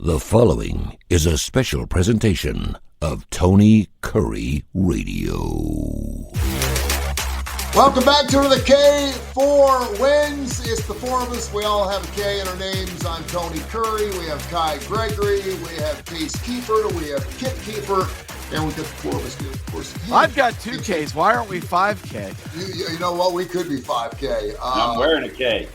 The following is a special presentation of Tony Kurre Radio. Welcome back to the K4Wins. It's the four of us. We all have a K in our names. I'm Tony Kurre. We have Gregory. We have Kip Keefer. We have Kip Keefer. And we've got the four of us, of course. I've got 2 Ks. Why aren't we 5K? You know what? We could be 5K. I'm wearing a K.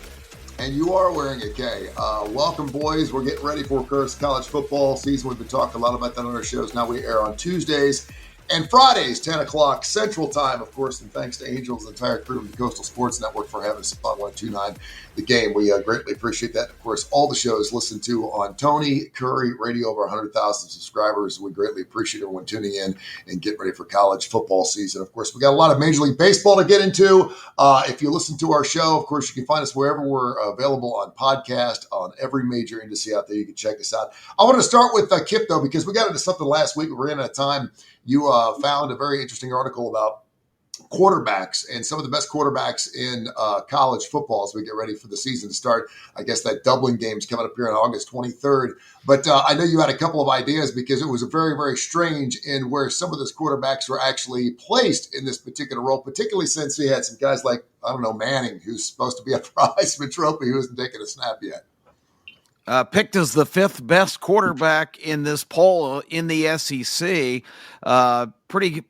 And you are wearing a K. Welcome, boys. We're getting ready for Kurre's college football season. We've been talking a lot about that on our shows. Now we air on Tuesdays and Fridays, 10 o'clock Central Time, of course. And thanks to Angel's entire crew of the Coastal Sports Network for having us on 129 The Game. We greatly appreciate that. Of course, all the shows listened to on Tony Kurre Radio, over 100,000 subscribers. We greatly appreciate everyone tuning in and getting ready for college football season. Of course, we got a lot of Major League Baseball to get into. If you listen to our show, of course, you can find us wherever we're available on podcast, on every major industry out there. You can check us out. I want to start with Kip, though, because we got into something last week. We ran out of time. You found a very interesting article about quarterbacks and some of the best quarterbacks in college football as we get ready for the season to start. I guess that Dublin game's coming up here on August 23rd. But I know you had a couple of ideas because it was a very, very strange in where some of those quarterbacks were actually placed in this particular role, particularly since he had some guys like, I don't know, Manning, who's supposed to be up for Heisman Trophy, who isn't taking a snap yet. Picked as the 5th best quarterback in this poll in the SEC. Pretty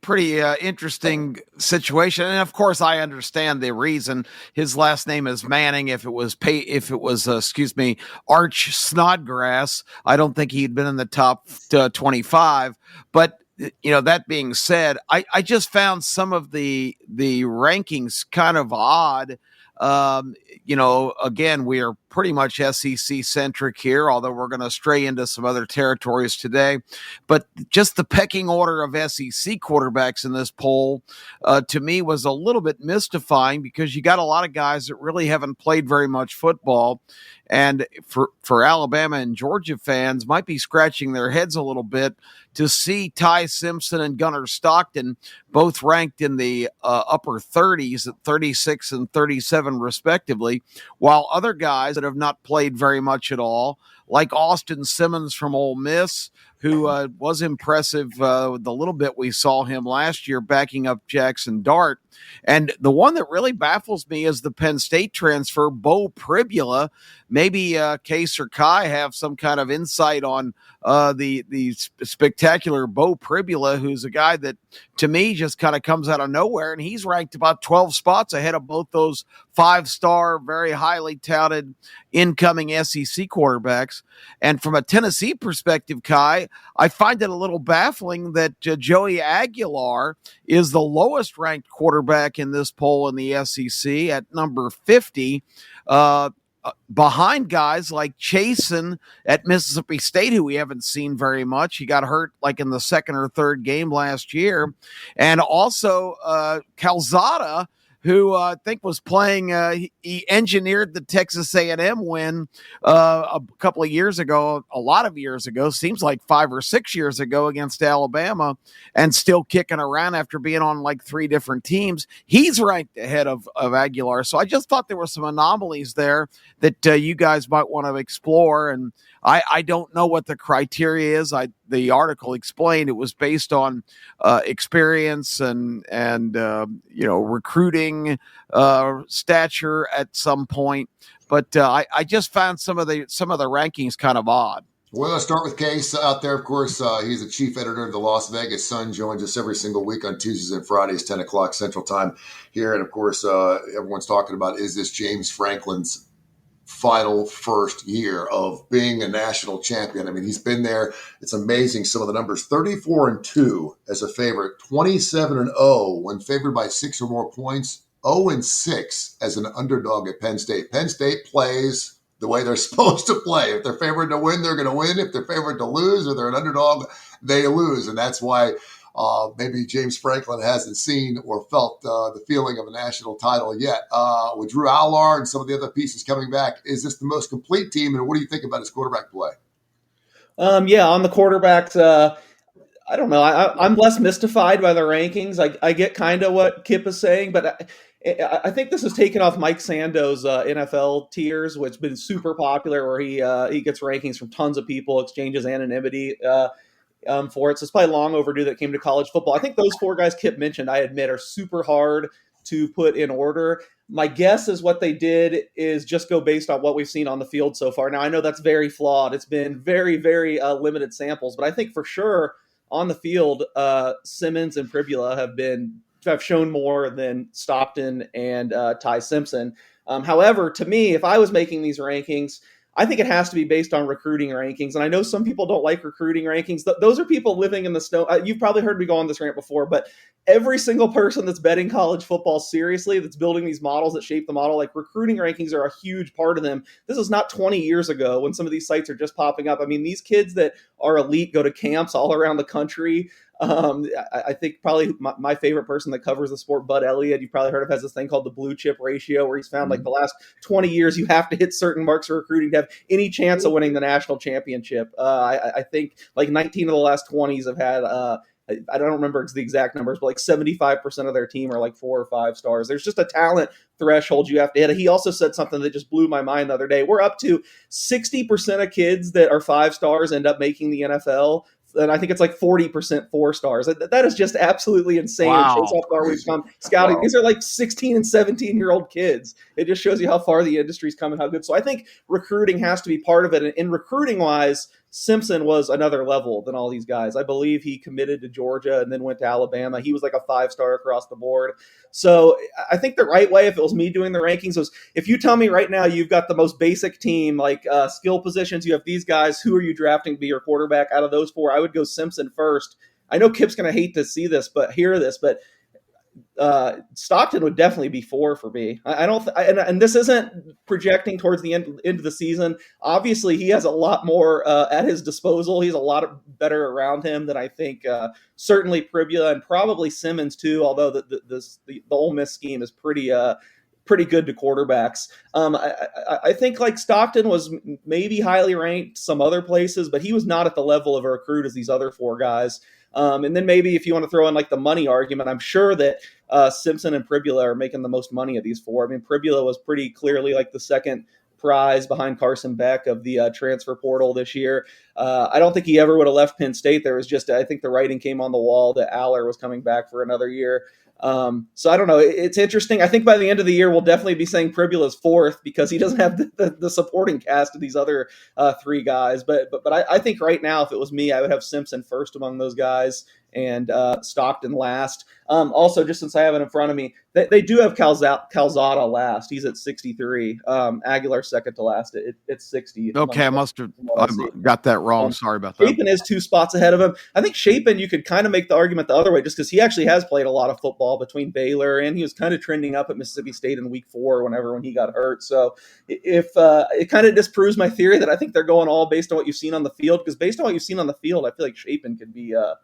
interesting situation. And of course, I understand the reason. His last name is Manning. If it was Arch Snodgrass, I don't think he'd been in the top 25. But that being said, I just found some of the rankings kind of odd. Again, we are pretty much SEC centric here, although we're going to stray into some other territories today. But just the pecking order of SEC quarterbacks in this poll, to me, was a little bit mystifying because you got a lot of guys that really haven't played very much football. And for Alabama and Georgia fans, might be scratching their heads a little bit to see Ty Simpson and Gunnar Stockton both ranked in the upper 30s at 36 and 37 respectively, while other guys that have not played very much at all, like Austin Simmons from Ole Miss, who was impressive the little bit we saw him last year backing up Jackson Dart. And the one that really baffles me is the Penn State transfer, Bo Pribula. Maybe Case or Kai have some kind of insight on the spectacular Bo Pribula, who's a guy that, to me, just kind of comes out of nowhere. And he's ranked about 12 spots ahead of both those 5-star, very highly touted incoming SEC quarterbacks. And from a Tennessee perspective, Kai, I find it a little baffling that Joey Aguilar is the lowest ranked quarterback in this poll in the SEC at number 50, behind guys like Chasen at Mississippi State, who we haven't seen very much. He got hurt like in the second or third game last year. And also Calzada, who I think was playing, he engineered the Texas A&M win a couple of years ago, a lot of years ago, seems like 5 or 6 years ago against Alabama, and still kicking around after being on like 3 different teams. He's ranked ahead of Aguilar. So I just thought there were some anomalies there that you guys might want to explore. And I don't know what the criteria is. The article explained it was based on experience and recruiting stature at some point. But I just found some of the rankings kind of odd. Well, let's start with Case out there. Of course, he's the chief editor of the Las Vegas Sun, joins us every single week on Tuesdays and Fridays, 10 o'clock Central Time here. And of course, everyone's talking about, is this James Franklin's final first year of being a national champion? I mean, he's been there. It's amazing. Some of the numbers: 34-2 as a favorite, 27-0 when favored by 6 or more points, 0-6 as an underdog at Penn State. Penn State plays the way they're supposed to play. If they're favored to win, they're going to win. If they're favored to lose or they're an underdog, they lose. And that's why maybe James Franklin hasn't seen or felt the feeling of a national title yet. With Drew Allar and some of the other pieces coming back, is this the most complete team? And what do you think about his quarterback play? On the quarterbacks, I don't know. I'm less mystified by the rankings. I get kind of what Kip is saying, but I think this has taken off Mike Sando's NFL tiers, which has been super popular, where he gets rankings from tons of people, exchanges anonymity for it. So it's probably long overdue that came to college football. I think those four guys Kip mentioned, I admit, are super hard to put in order. My guess is what they did is just go based on what we've seen on the field so far. Now, I know that's very flawed. It's been very, very limited samples, but I think for sure on the field, Simmons and Pribula have shown more than Stockton and Ty Simpson. However, to me, if I was making these rankings, I think it has to be based on recruiting rankings. And I know some people don't like recruiting rankings. Those are people living in the snow. You've probably heard me go on this rant before, but every single person that's betting college football seriously, that's building these models that shape the model, like recruiting rankings are a huge part of them. This is not 20 years ago when some of these sites are just popping up. I mean, these kids that are elite go to camps all around the country. I think probably my favorite person that covers the sport, Bud Elliott, you've probably heard of, has this thing called the blue chip ratio, where he's found like the last 20 years you have to hit certain marks for recruiting to have any chance of winning the national championship. I think like 19 of the last 20s have had I don't remember the exact numbers, but like 75% of their team are like 4 or 5 stars. There's just a talent threshold you have to hit. He also said something that just blew my mind the other day. We're up to 60% of kids that are 5 stars end up making the NFL. And I think it's like 40% 4 stars. That is just absolutely insane. Wow. It shows how far we've come scouting. Wow. These are like 16 and 17-year-old kids. It just shows you how far the industry's come and how good. So I think recruiting has to be part of it. And in recruiting-wise, Simpson was another level than all these guys. I believe he committed to Georgia and then went to Alabama. He was like a 5-star across the board. So I think the right way, if it was me doing the rankings, was if you tell me right now you've got the most basic team, like skill positions, you have these guys, who are you drafting to be your quarterback? Out of those 4, I would go Simpson first. I know Kip's going to hate to see this, but Stockton would definitely be 4 for me. I don't, and this isn't projecting towards the end of the season. Obviously, he has a lot more at his disposal. He's a lot better around him than I think. Certainly Pribula and probably Simmons too. Although the Ole Miss scheme is pretty good to quarterbacks. I think like Stockton was maybe highly ranked some other places, but he was not at the level of a recruit as these other 4 guys. And then maybe if you want to throw in like the money argument, I'm sure that Simpson and Pribula are making the most money of these 4. I mean, Pribula was pretty clearly like the second prize behind Carson Beck of the transfer portal this year. I don't think he ever would have left Penn State. There was just, I think the writing came on the wall that Aller was coming back for another year. So I don't know. It's interesting. I think by the end of the year, we'll definitely be saying Pribula's 4th because he doesn't have the supporting cast of these other 3 guys. But I think right now, if it was me, I would have Simpson first among those guys and Stockton last. Also, just since I have it in front of me, they do have Calzada last. He's at 63. Aguilar second to last. It's 60. Okay, I must have got that wrong. Sorry about that. Shapen is 2 spots ahead of him. I think Shapen, you could kind of make the argument the other way, just because he actually has played a lot of football between Baylor, and he was kind of trending up at Mississippi State in week 4 when he got hurt. So if it kind of disproves my theory that I think they're going all based on what you've seen on the field, because based on what you've seen on the field, I feel like Shapen could be a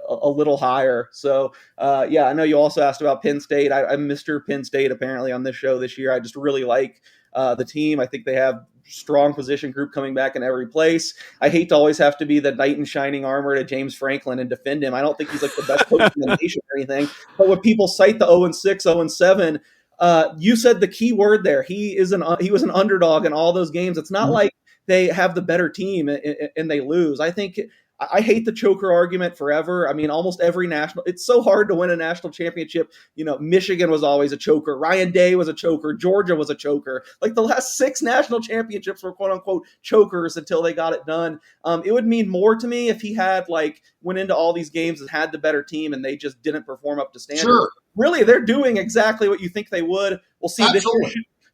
little higher. So yeah, I know you also asked about Penn State. I'm Mr. Penn State apparently on this show this year. I just really like the team. I think they have strong position group coming back in every place. I hate to always have to be the knight in shining armor to James Franklin and defend him. I don't think he's like the best coach in the nation or anything. But when people cite the 0-6, 0-7, you said the key word there. He was an underdog in all those games. It's not like they have the better team and they lose. I hate the choker argument forever. I mean, almost every it's so hard to win a national championship. You know, Michigan was always a choker. Ryan Day was a choker. Georgia was a choker. Like the last 6 national championships were quote unquote chokers until they got it done. It would mean more to me if he had went into all these games and had the better team and they just didn't perform up to standard. Sure. Really, they're doing exactly what you think they would. We'll see.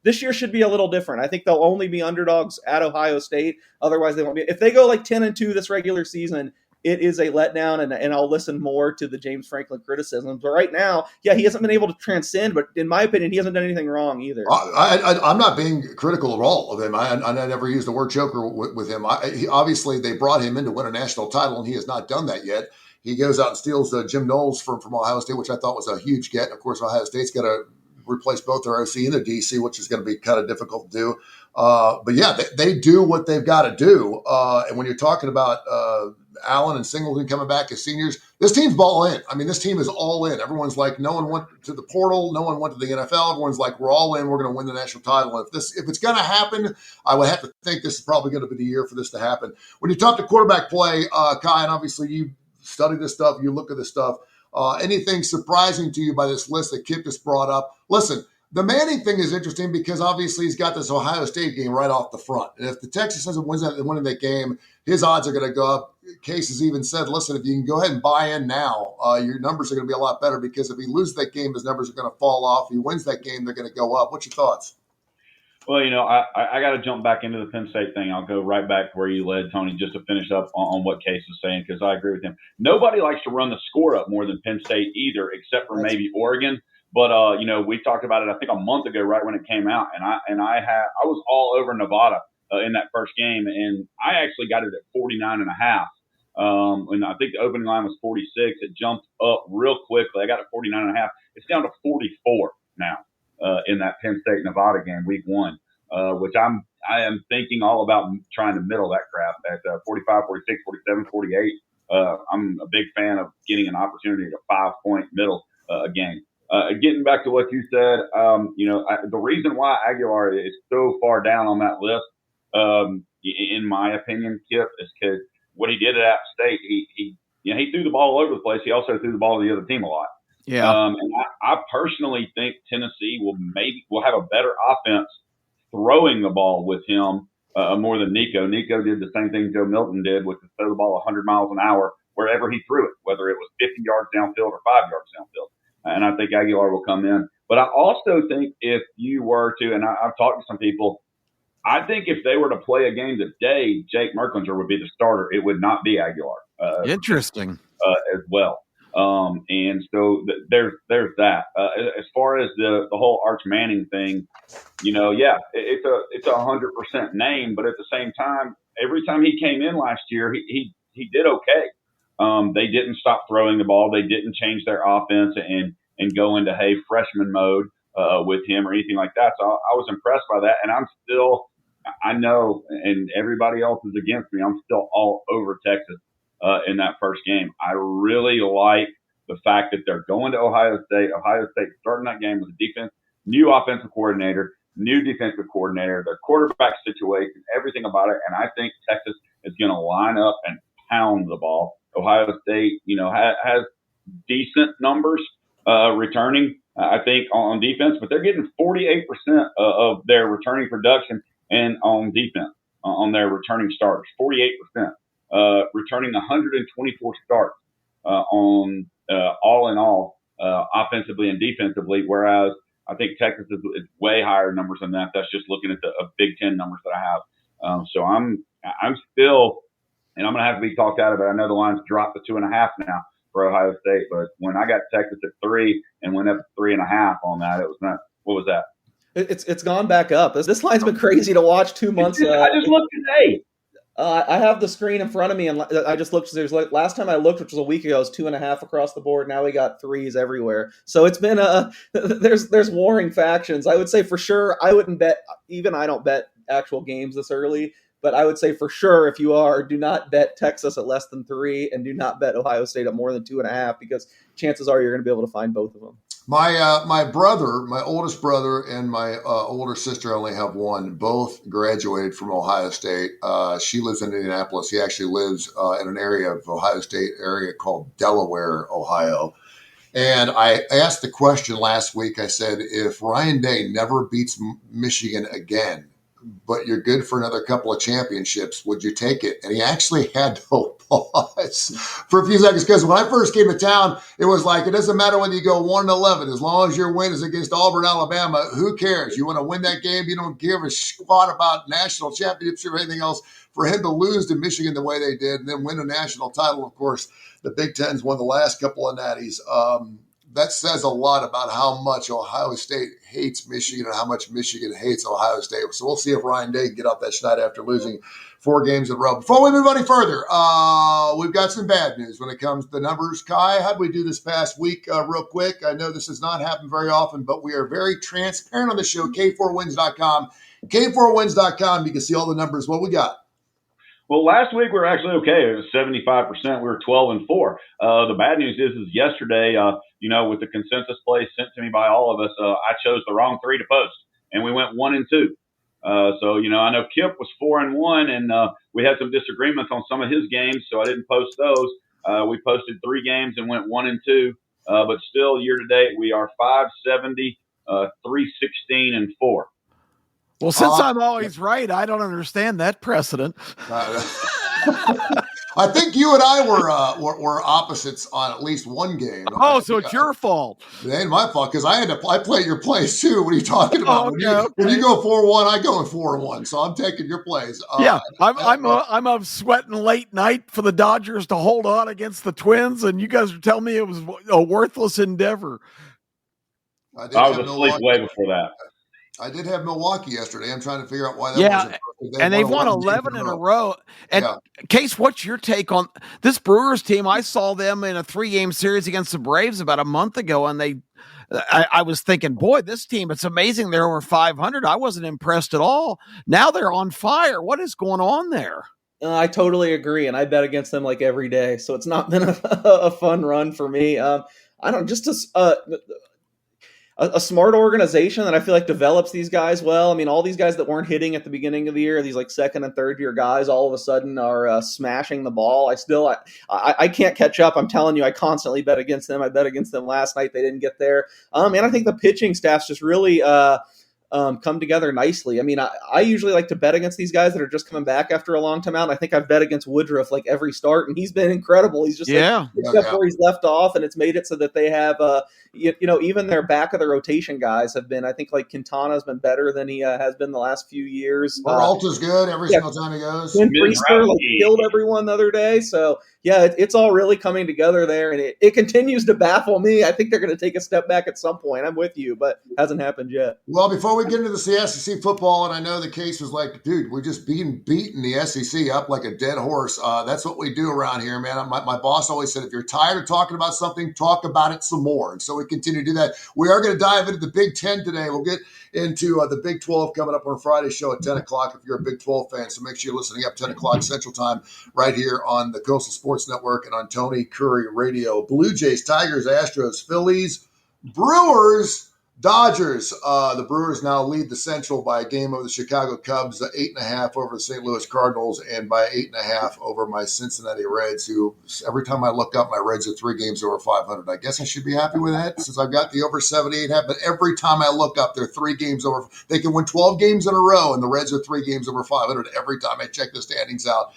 This year should be a little different. I think they'll only be underdogs at Ohio State. Otherwise, they won't be. If they go 10-2 this regular season, it is a letdown, and I'll listen more to the James Franklin criticisms. But right now, yeah, he hasn't been able to transcend, but in my opinion, he hasn't done anything wrong either. I'm not being critical at all of him. I never used the word choker with him. Obviously, they brought him in to win a national title, and he has not done that yet. He goes out and steals Jim Knowles from Ohio State, which I thought was a huge get. And of course, Ohio State's got to replace both their OC and their DC, which is going to be kind of difficult to do. But yeah, they do what they've got to do. And when you're talking about Allen and Singleton coming back as seniors, this team's ball in. I mean, this team is all in. Everyone's like, no one went to the portal, no one went to the NFL. Everyone's like, we're all in. We're going to win the national title. And if it's going to happen, I would have to think this is probably going to be the year for this to happen. When you talk to quarterback play, Kai, and obviously you study this stuff, you look at this stuff. Anything surprising to you by this list that Kip just brought up? Listen, the Manning thing is interesting because obviously he's got this Ohio State game right off the front. And if the Texas doesn't win that game, his odds are going to go up. Case has even said, listen, if you can go ahead and buy in now, your numbers are going to be a lot better because if he loses that game, his numbers are going to fall off. If he wins that game, they're going to go up. What's your thoughts? Well, I got to jump back into the Penn State thing. I'll go right back to where you led, Tony, just to finish up on what Case is saying, because I agree with him. Nobody likes to run the score up more than Penn State either, except for maybe Oregon. But, we talked about it, I think, a month ago, right when it came out. And I was all over Nevada in that first game. And I actually got it at 49.5. And I think the opening line was 46. It jumped up real quickly. I got it 49.5. It's down to 44 now in that Penn State Nevada game, week 1, which I am thinking all about trying to middle that crap at 45, 46, 47, 48. I'm a big fan of getting an opportunity to 5-point middle a game. Getting back to what you said, the reason why Aguilar is so far down on that list, in my opinion, Kip, is because what he did at App State, he threw the ball all over the place. He also threw the ball to the other team a lot. Yeah. And I personally think Tennessee will have a better offense throwing the ball with him more than Nico. Nico did the same thing Joe Milton did, which is throw the ball 100 miles an hour wherever he threw it, whether it was 50 yards downfield or 5 yards downfield. And I think Aguilar will come in. But I also think if you were to, and I've talked to some people, I think if they were to play a game today, Jake Merklinger would be the starter. It would not be Aguilar. Interesting. As well. And so there's that. As far as the whole Arch Manning thing, it's 100% name, but at the same time, every time he came in last year, he did okay. They didn't stop throwing the ball. They didn't change their offense and go into freshman mode with him or anything like that. So I was impressed by that, and I know, and everybody else is against me, I'm still all over Texas in that first game. I really like the fact that they're going to Ohio State. Ohio State starting that game with a defense, new offensive coordinator, new defensive coordinator, their quarterback situation, everything about it. And I think Texas is going to line up and pound the ball. Ohio State, has decent numbers returning, I think, on defense, but they're getting 48% of their returning production and on defense, on their returning starters, 48%, returning 124 starts on all in all, offensively and defensively, whereas I think Texas is way higher numbers than that. That's just looking at the Big Ten numbers that I have. So I'm still, and I'm going to have to be talked out of it. I know the line's dropped to 2.5 now for Ohio State, but when I got Texas at 3 and went up to 3.5 on that, it was not. What was that? It's gone back up. This line's been crazy to watch 2 months. I just looked today. I have the screen in front of me, and I just looked. Last time I looked, which was a week ago, it was 2.5 across the board. Now we got 3s everywhere. So it's been there's warring factions. I would say for sure I wouldn't bet. Even I don't bet actual games this early. But I would say for sure, if you are, do not bet Texas at less than 3, and do not bet Ohio State at more than 2.5, because chances are you're going to be able to find both of them. My brother, my oldest brother, and my older sister only have one. Both graduated from Ohio State. She lives in Indianapolis. He actually lives in an area of Ohio State area called Delaware, Ohio. And I asked the question last week. I said, if Ryan Day never beats Michigan again, but you're good for another couple of championships, would you take it? And he actually had to pause for a few seconds, because when I first came to town, it was like, it doesn't matter whether you go 1-11, as long as your win is against Auburn, Alabama, who cares? You want to win that game. You don't give a squat about national championship or anything else. For him to lose to Michigan the way they did and then win a national title, of course, the Big Ten's won the last couple of natties. That says a lot about how much Ohio State hates Michigan and how much Michigan hates Ohio State. So we'll see if Ryan Day can get off that schneid after losing 4 games in a row. Before we move any further, we've got some bad news when it comes to the numbers. Kai, how'd we do this past week real quick? I know this does not happen very often, but we are very transparent on the show, K4Wins.com. K4Wins.com. You can see all the numbers. What we got? Well, last week we were actually okay. It was 75%. We were 12-4. The bad news is yesterday, with the consensus plays sent to me by all of us, I chose the wrong 3 to post, and we went 1-2. So I know Kip was 4-1, and we had some disagreements on some of his games, so I didn't post those. We posted 3 games and went 1-2, but still, year to date, we are 570, 316, and 4. Well, since I'm always right, I don't understand that precedent. I think you and I were opposites on at least one game. Oh, so it's your fault. It ain't my fault because I play your plays too. What are you talking about? Okay. When you go 4-1, I go 4-1. So I'm taking your plays. I'm up sweating late night for the Dodgers to hold on against the Twins, and you guys are telling me it was a worthless endeavor. I was asleep way before that. I did have Milwaukee yesterday. I'm trying to figure out why that wasn't. And they've won 11 in a row. And Case, what's your take on this Brewers team? I saw them in a 3-game series against the Braves about a month ago, and I was thinking, boy, this team, it's amazing they're over 500. I wasn't impressed at all. Now they're on fire. What is going on there? I totally agree, and I bet against them like every day, so it's not been a fun run for me. A smart organization that I feel like develops these guys well. I mean, all these guys that weren't hitting at the beginning of the year, these like second and third year guys, all of a sudden are smashing the ball. I can't catch up. I'm telling you, I constantly bet against them. I bet against them last night. They didn't get there. And I think the pitching staff's just really come together nicely. I mean, I usually like to bet against these guys that are just coming back after a long time out. And I think I've bet against Woodruff like every start, and he's been incredible. He's just where he's left off, and it's made it so that they have even their back of the rotation guys have been. I think like Quintana's been better than he has been the last few years. Peralta's good every single time he goes. Priester killed everyone the other day. So yeah, it's all really coming together there, and it continues to baffle me. I think they're going to take a step back at some point. I'm with you, but hasn't happened yet. Well, before we get into the SEC football, and I know the Case was like, dude, we're just beating the SEC up like a dead horse. That's what we do around here, man. My boss always said, if you're tired of talking about something, talk about it some more. And so we continue to do that. We are going to dive into the Big Ten today. We'll get into the Big 12 coming up on Friday's show at 10 o'clock if you're a Big 12 fan. So make sure you're listening up 10 o'clock Central Time right here on the Coastal Sports Network and on Tony Curry Radio. Blue Jays, Tigers, Astros, Phillies, Brewers, Dodgers. The Brewers now lead the Central by a game over the Chicago Cubs, 8.5 over the St. Louis Cardinals, and by 8.5 over my Cincinnati Reds, who every time I look up, my Reds are 3 games over 500. I guess I should be happy with that since I've got the over 78 half, but every time I look up, they're 3 games over. They can win 12 games in a row, and the Reds are 3 games over 500 every time I check the standings out.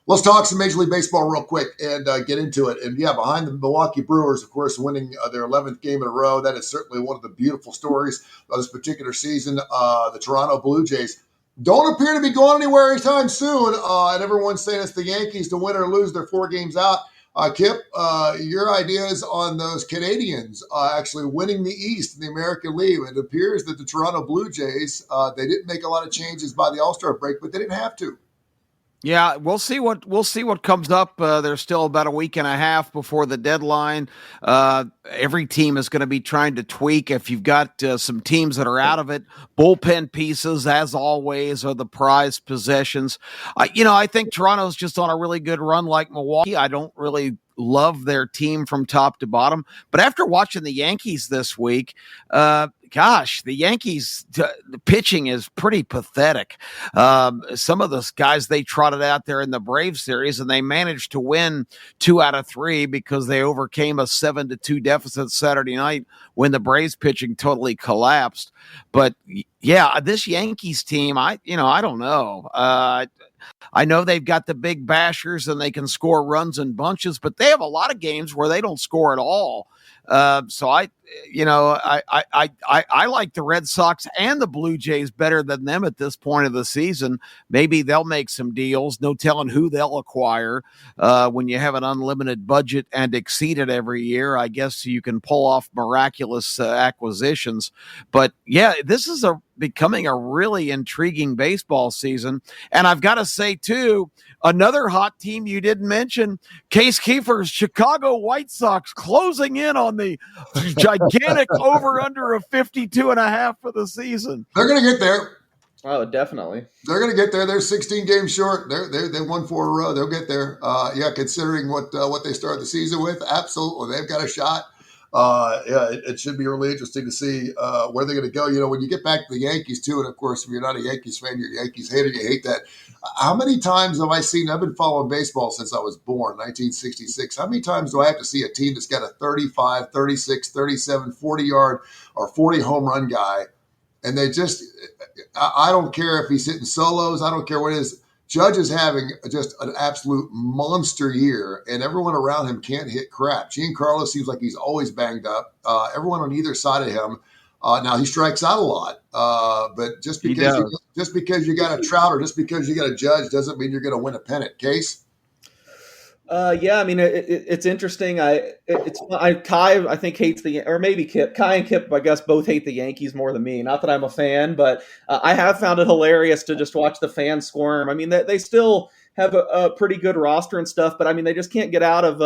Let's talk some Major League Baseball real quick and get into it. And, behind the Milwaukee Brewers, of course, winning their 11th game in a row, that is certainly one of the beautiful stories of this particular season. The Toronto Blue Jays don't appear to be going anywhere anytime soon, and everyone's saying it's the Yankees to win or lose. They're 4 games out. Kip, your ideas on those Canadians actually winning the East in the American League. It appears that the Toronto Blue Jays, they didn't make a lot of changes by the All-Star break, but they didn't have to. Yeah, we'll see what comes up. There's still about a week and a half before the deadline. Every team is going to be trying to tweak. If you've got some teams that are out of it, bullpen pieces, as always, are the prized possessions. I think Toronto's just on a really good run like Milwaukee. I don't really love their team from top to bottom, but after watching the Yankees this week, the Yankees, the pitching is pretty pathetic. Some of those guys they trotted out there in the Braves series, and they managed to win 2 out of 3 because they overcame a 7-2 deficit Saturday night when the Braves pitching totally collapsed. But yeah, this Yankees team, I don't know. I know they've got the big bashers and they can score runs in bunches, but they have a lot of games where they don't score at all. So I like the Red Sox and the Blue Jays better than them at this point of the season. Maybe they'll make some deals. No telling who they'll acquire. When you have an unlimited budget and exceed it every year, I guess you can pull off miraculous acquisitions. But yeah, this is becoming a really intriguing baseball season. And I've got to say too, another hot team you didn't mention, Case Keefer's Chicago White Sox closing in on the gigantic over-under of 52.5 for the season. They're going to get there. Oh, definitely. They're going to get there. They're 16 games short. They won 4 in a row. They'll get there. Considering what they started the season with, absolutely, they've got a shot. It should be really interesting to see where they're going to go. When you get back to the Yankees too, and of course, if you're not a Yankees fan, you're a Yankees hater. You hate that. How many times have I seen? I've been following baseball since I was born, 1966. How many times do I have to see a team that's got a 35, 36, 37, 40-yard or 40 home run guy? And they just, I don't care if he's hitting solos. I don't care what it is. Judge is having just an absolute monster year, and everyone around him can't hit crap. Giancarlo seems like he's always banged up. Everyone on either side of him. Now he strikes out a lot, but just because you got a Trout or just because you got a Judge doesn't mean you're going to win a pennant. Case. Yeah, I mean it's interesting. Kai I think hates or maybe Kip. Kai and Kip, I guess, both hate the Yankees more than me. Not that I'm a fan, but I have found it hilarious to just watch the fans squirm. I mean, they still have a pretty good roster and stuff, but I mean they just can't get out of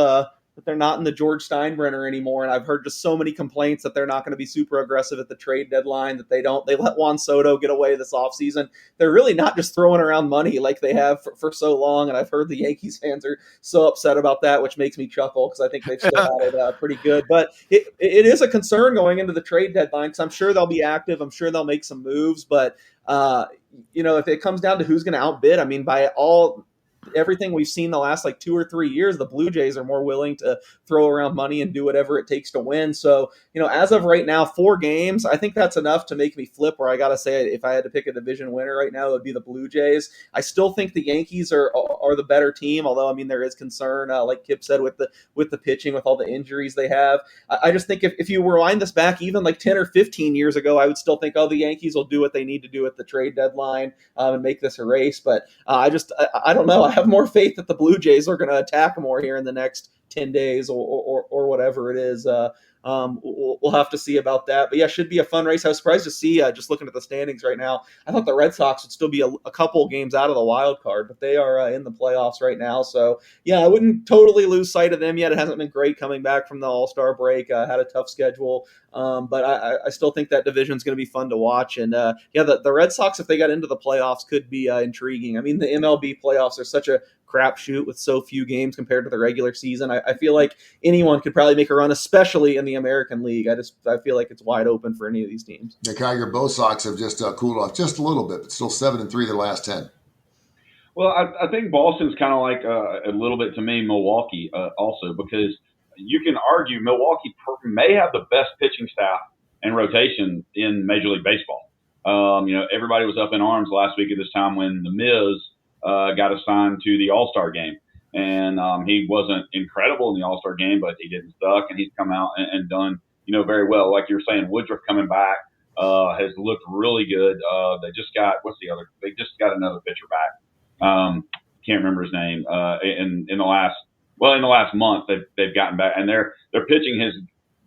that they're not in the George Steinbrenner anymore. And I've heard just so many complaints that they're not going to be super aggressive at the trade deadline, that they let Juan Soto get away this offseason. They're really not just throwing around money like they have for so long. And I've heard the Yankees fans are so upset about that, which makes me chuckle because I think they've still had it pretty good. But it is a concern going into the trade deadline because I'm sure they'll be active. I'm sure they'll make some moves. But, if it comes down to who's going to outbid, I mean, everything we've seen the last 2 or 3 years, the Blue Jays are more willing to throw around money and do whatever it takes to win. So, as of right now, 4 games, I think that's enough to make me flip where I got to say, if I had to pick a division winner right now, it would be the Blue Jays. I still think the Yankees are the better team, although, I mean, there is concern, like Kip said, with the pitching, with all the injuries they have. I just think if you rewind this back even 10 or 15 years ago, I would still think, the Yankees will do what they need to do at the trade deadline and make this a race. But I don't know. I have more faith that the Blue Jays are going to attack more here in the next 10 days or whatever it is. We'll have to see about that. But yeah, should be a fun race. I was surprised to see, just looking at the standings right now, I thought the Red Sox would still be a couple games out of the wild card, but they are in the playoffs right now. So yeah, I wouldn't totally lose sight of them yet. It hasn't been great coming back from the All-Star break. Had a tough schedule. But I still think that division is going to be fun to watch. And the Red Sox, if they got into the playoffs, could be intriguing. I mean, the MLB playoffs are such a crapshoot with so few games compared to the regular season. I feel like anyone could probably make a run, especially in the American League. I feel like it's wide open for any of these teams. Yeah, Kyle, your Bo Sox have just cooled off just a little bit, but still 7-3 their last 10. Well, I think Boston's kind of like a little bit to me Milwaukee also, because you can argue Milwaukee may have the best pitching staff and rotation in Major League Baseball. Everybody was up in arms last week at this time when the Miz got assigned to the All-Star game. And he wasn't incredible in the All-Star game, but he didn't suck, and he's come out and done, very well. Like you were saying, Woodruff coming back has looked really good. They just got they just got another pitcher back. Can't remember his name. In the last month they've gotten back, and their pitching has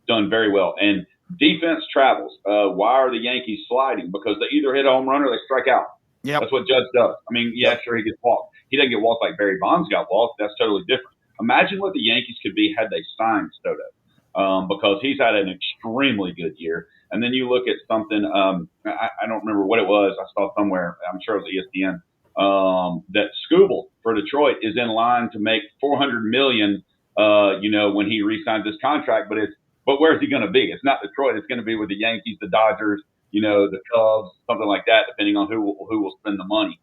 done very well. And defense travels. Why are the Yankees sliding? Because they either hit a home run or they strike out. Yeah, that's what Judge does. I mean, sure, he gets walked. He doesn't get walked like Barry Bonds got walked. That's totally different. Imagine what the Yankees could be had they signed Soto, because he's had an extremely good year. And then you look at something, I don't remember what it was. I saw somewhere, I'm sure it was ESPN, that Scooble for Detroit is in line to make $400 million, when he re-signs this contract. But where's he going to be? It's not Detroit. It's going to be with the Yankees, the Dodgers, the Cubs, something like that, depending on who will spend the money.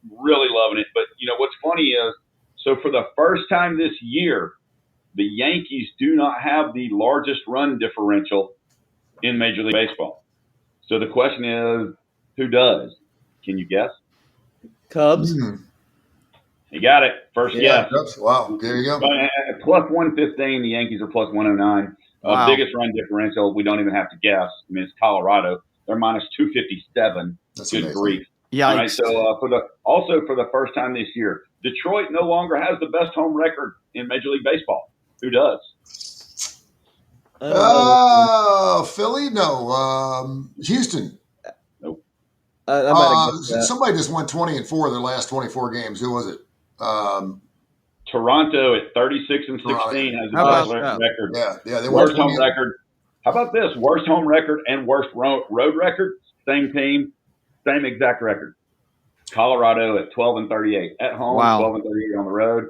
Really loving it. But, what's funny is, so for the first time this year, the Yankees do not have the largest run differential in Major League Baseball. So the question is, who does? Can you guess? Cubs. You got it. First guess. Cubs. Wow, there you go. At plus 115, the Yankees are plus 109. Wow. Biggest run differential, we don't even have to guess. I mean, it's Colorado. They're minus 257. That's Good amazing. grief. Yeah. All right, so for the first time this year, Detroit no longer has the best home record in Major League Baseball. Who does? Philly? No. Houston. Nope. Somebody just won 20-4 their last 24 games. Who was it? Toronto at 36-16 has the best record. Yeah, they worst home record. How about this? Worst home record and worst road record. same team, same exact record. Colorado at 12-38 at home, Wow. 12-38 on the road.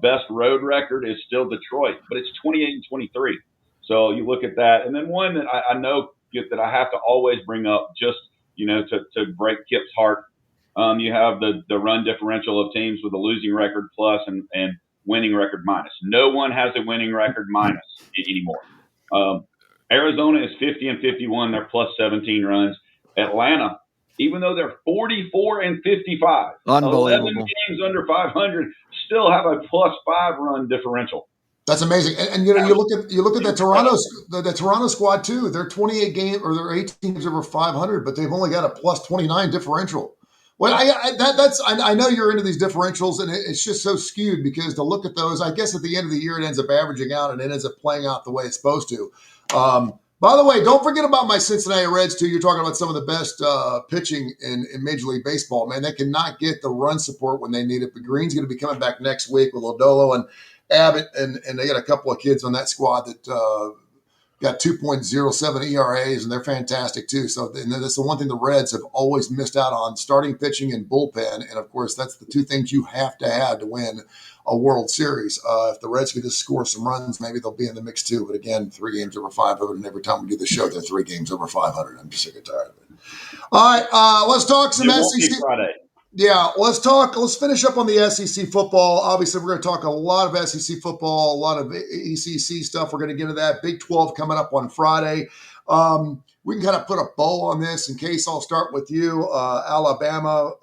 Best road record is still Detroit, but it's 28-23. So you look at that, and then one that I know that I have to always bring up, just to break Kip's heart. You have the run differential of teams with a losing record plus and winning record minus. No one has a winning record minus anymore. Arizona is 50-51. They're plus 17 runs. Atlanta, even though they're 44-55, 11 games under 500, still have a plus 5 run differential. That's amazing. And you look at the Toronto squad too. They're 28 games or they're 18 games over 500, but they've only got a plus 29 differential. Well, I know you're into these differentials, and it's just so skewed because to look at those, I guess at the end of the year it ends up averaging out and it ends up playing out the way it's supposed to. By the way, don't forget about my Cincinnati Reds too. You're talking about some of the best pitching in Major League Baseball. Man, they cannot get the run support when they need it. But Green's going to be coming back next week with Lodolo and Abbott, and they got a couple of kids on that squad that got 2.07 ERAs, and they're fantastic too. So that's the one thing the Reds have always missed out on, starting pitching and bullpen. And, of course, that's the two things you have to win a World Series. If the Reds could just score some runs, maybe they'll be in the mix too. But, again, 3 games over 500, and every time we do the show, they're 3 games over 500. I'm just sick and tired of it. All right, let's talk some SEC. Friday. Yeah, let's finish up on the SEC football. Obviously, we're going to talk a lot of SEC football, a lot of ACC stuff. We're going to get into that. Big 12 coming up on Friday. We can kind of put a bow on this in case. I'll start with you. Alabama,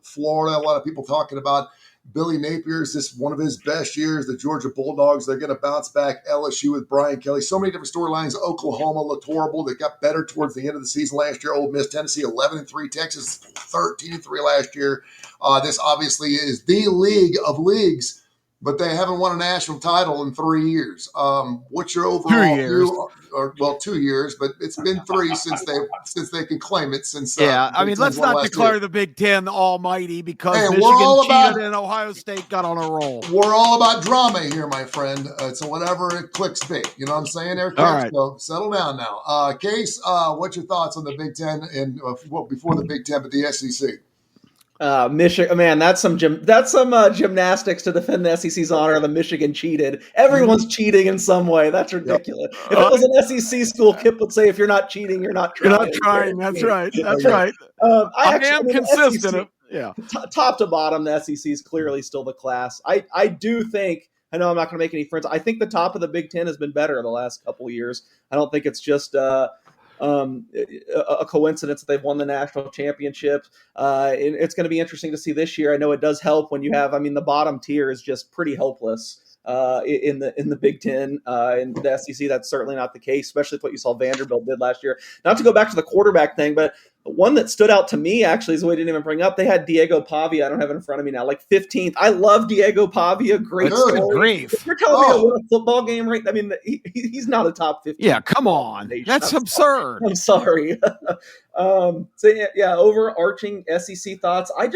Florida, a lot of people talking about Billy Napier's this one of his best years. The Georgia Bulldogs, they're going to bounce back. LSU with Brian Kelly. So many different storylines. Oklahoma looked horrible. They got better towards the end of the season last year. Ole Miss, Tennessee, 11-3. Texas, 13-3 last year. This obviously is the league of leagues, but they haven't won a national title in 3 years. What's your overall view? 2 years, but it's been 3 since they can claim it. Let's not declare the Big Ten the almighty because Michigan cheated and Ohio State got on a roll. We're all about drama here, my friend. So whatever it clicks be. You know what I'm saying there, Case? All right. So settle down now. Case, what's your thoughts on the Big Ten and before the Big Ten, but the SEC? Michigan, man, that's some gymnastics to defend the SEC's honor. The Michigan cheated. Everyone's cheating in some way. That's ridiculous. Yep. If it was an SEC school, Kip would say, "If you're not cheating, you're not trying." You're not trying. That's right. That's right. I am consistent. Top to bottom, the SEC is clearly still the class. I do think. I know I'm not going to make any friends. I think the top of the Big Ten has been better the last couple of years. I don't think it's just a coincidence that they've won the national championship. It's going to be interesting to see this year. I know it does help when you have, the bottom tier is just pretty hopeless in the Big Ten. In the SEC, that's certainly not the case, especially with what you saw Vanderbilt did last year. Not to go back to the quarterback thing, but one that stood out to me actually is what we didn't even bring up. They had Diego Pavia. I don't have it in front of me now, like 15th. I love Diego Pavia. Great story. If you're telling me to win a football game, right? He's not a top 15. Yeah, come on. That's absurd. I'm sorry. Overarching SEC thoughts. I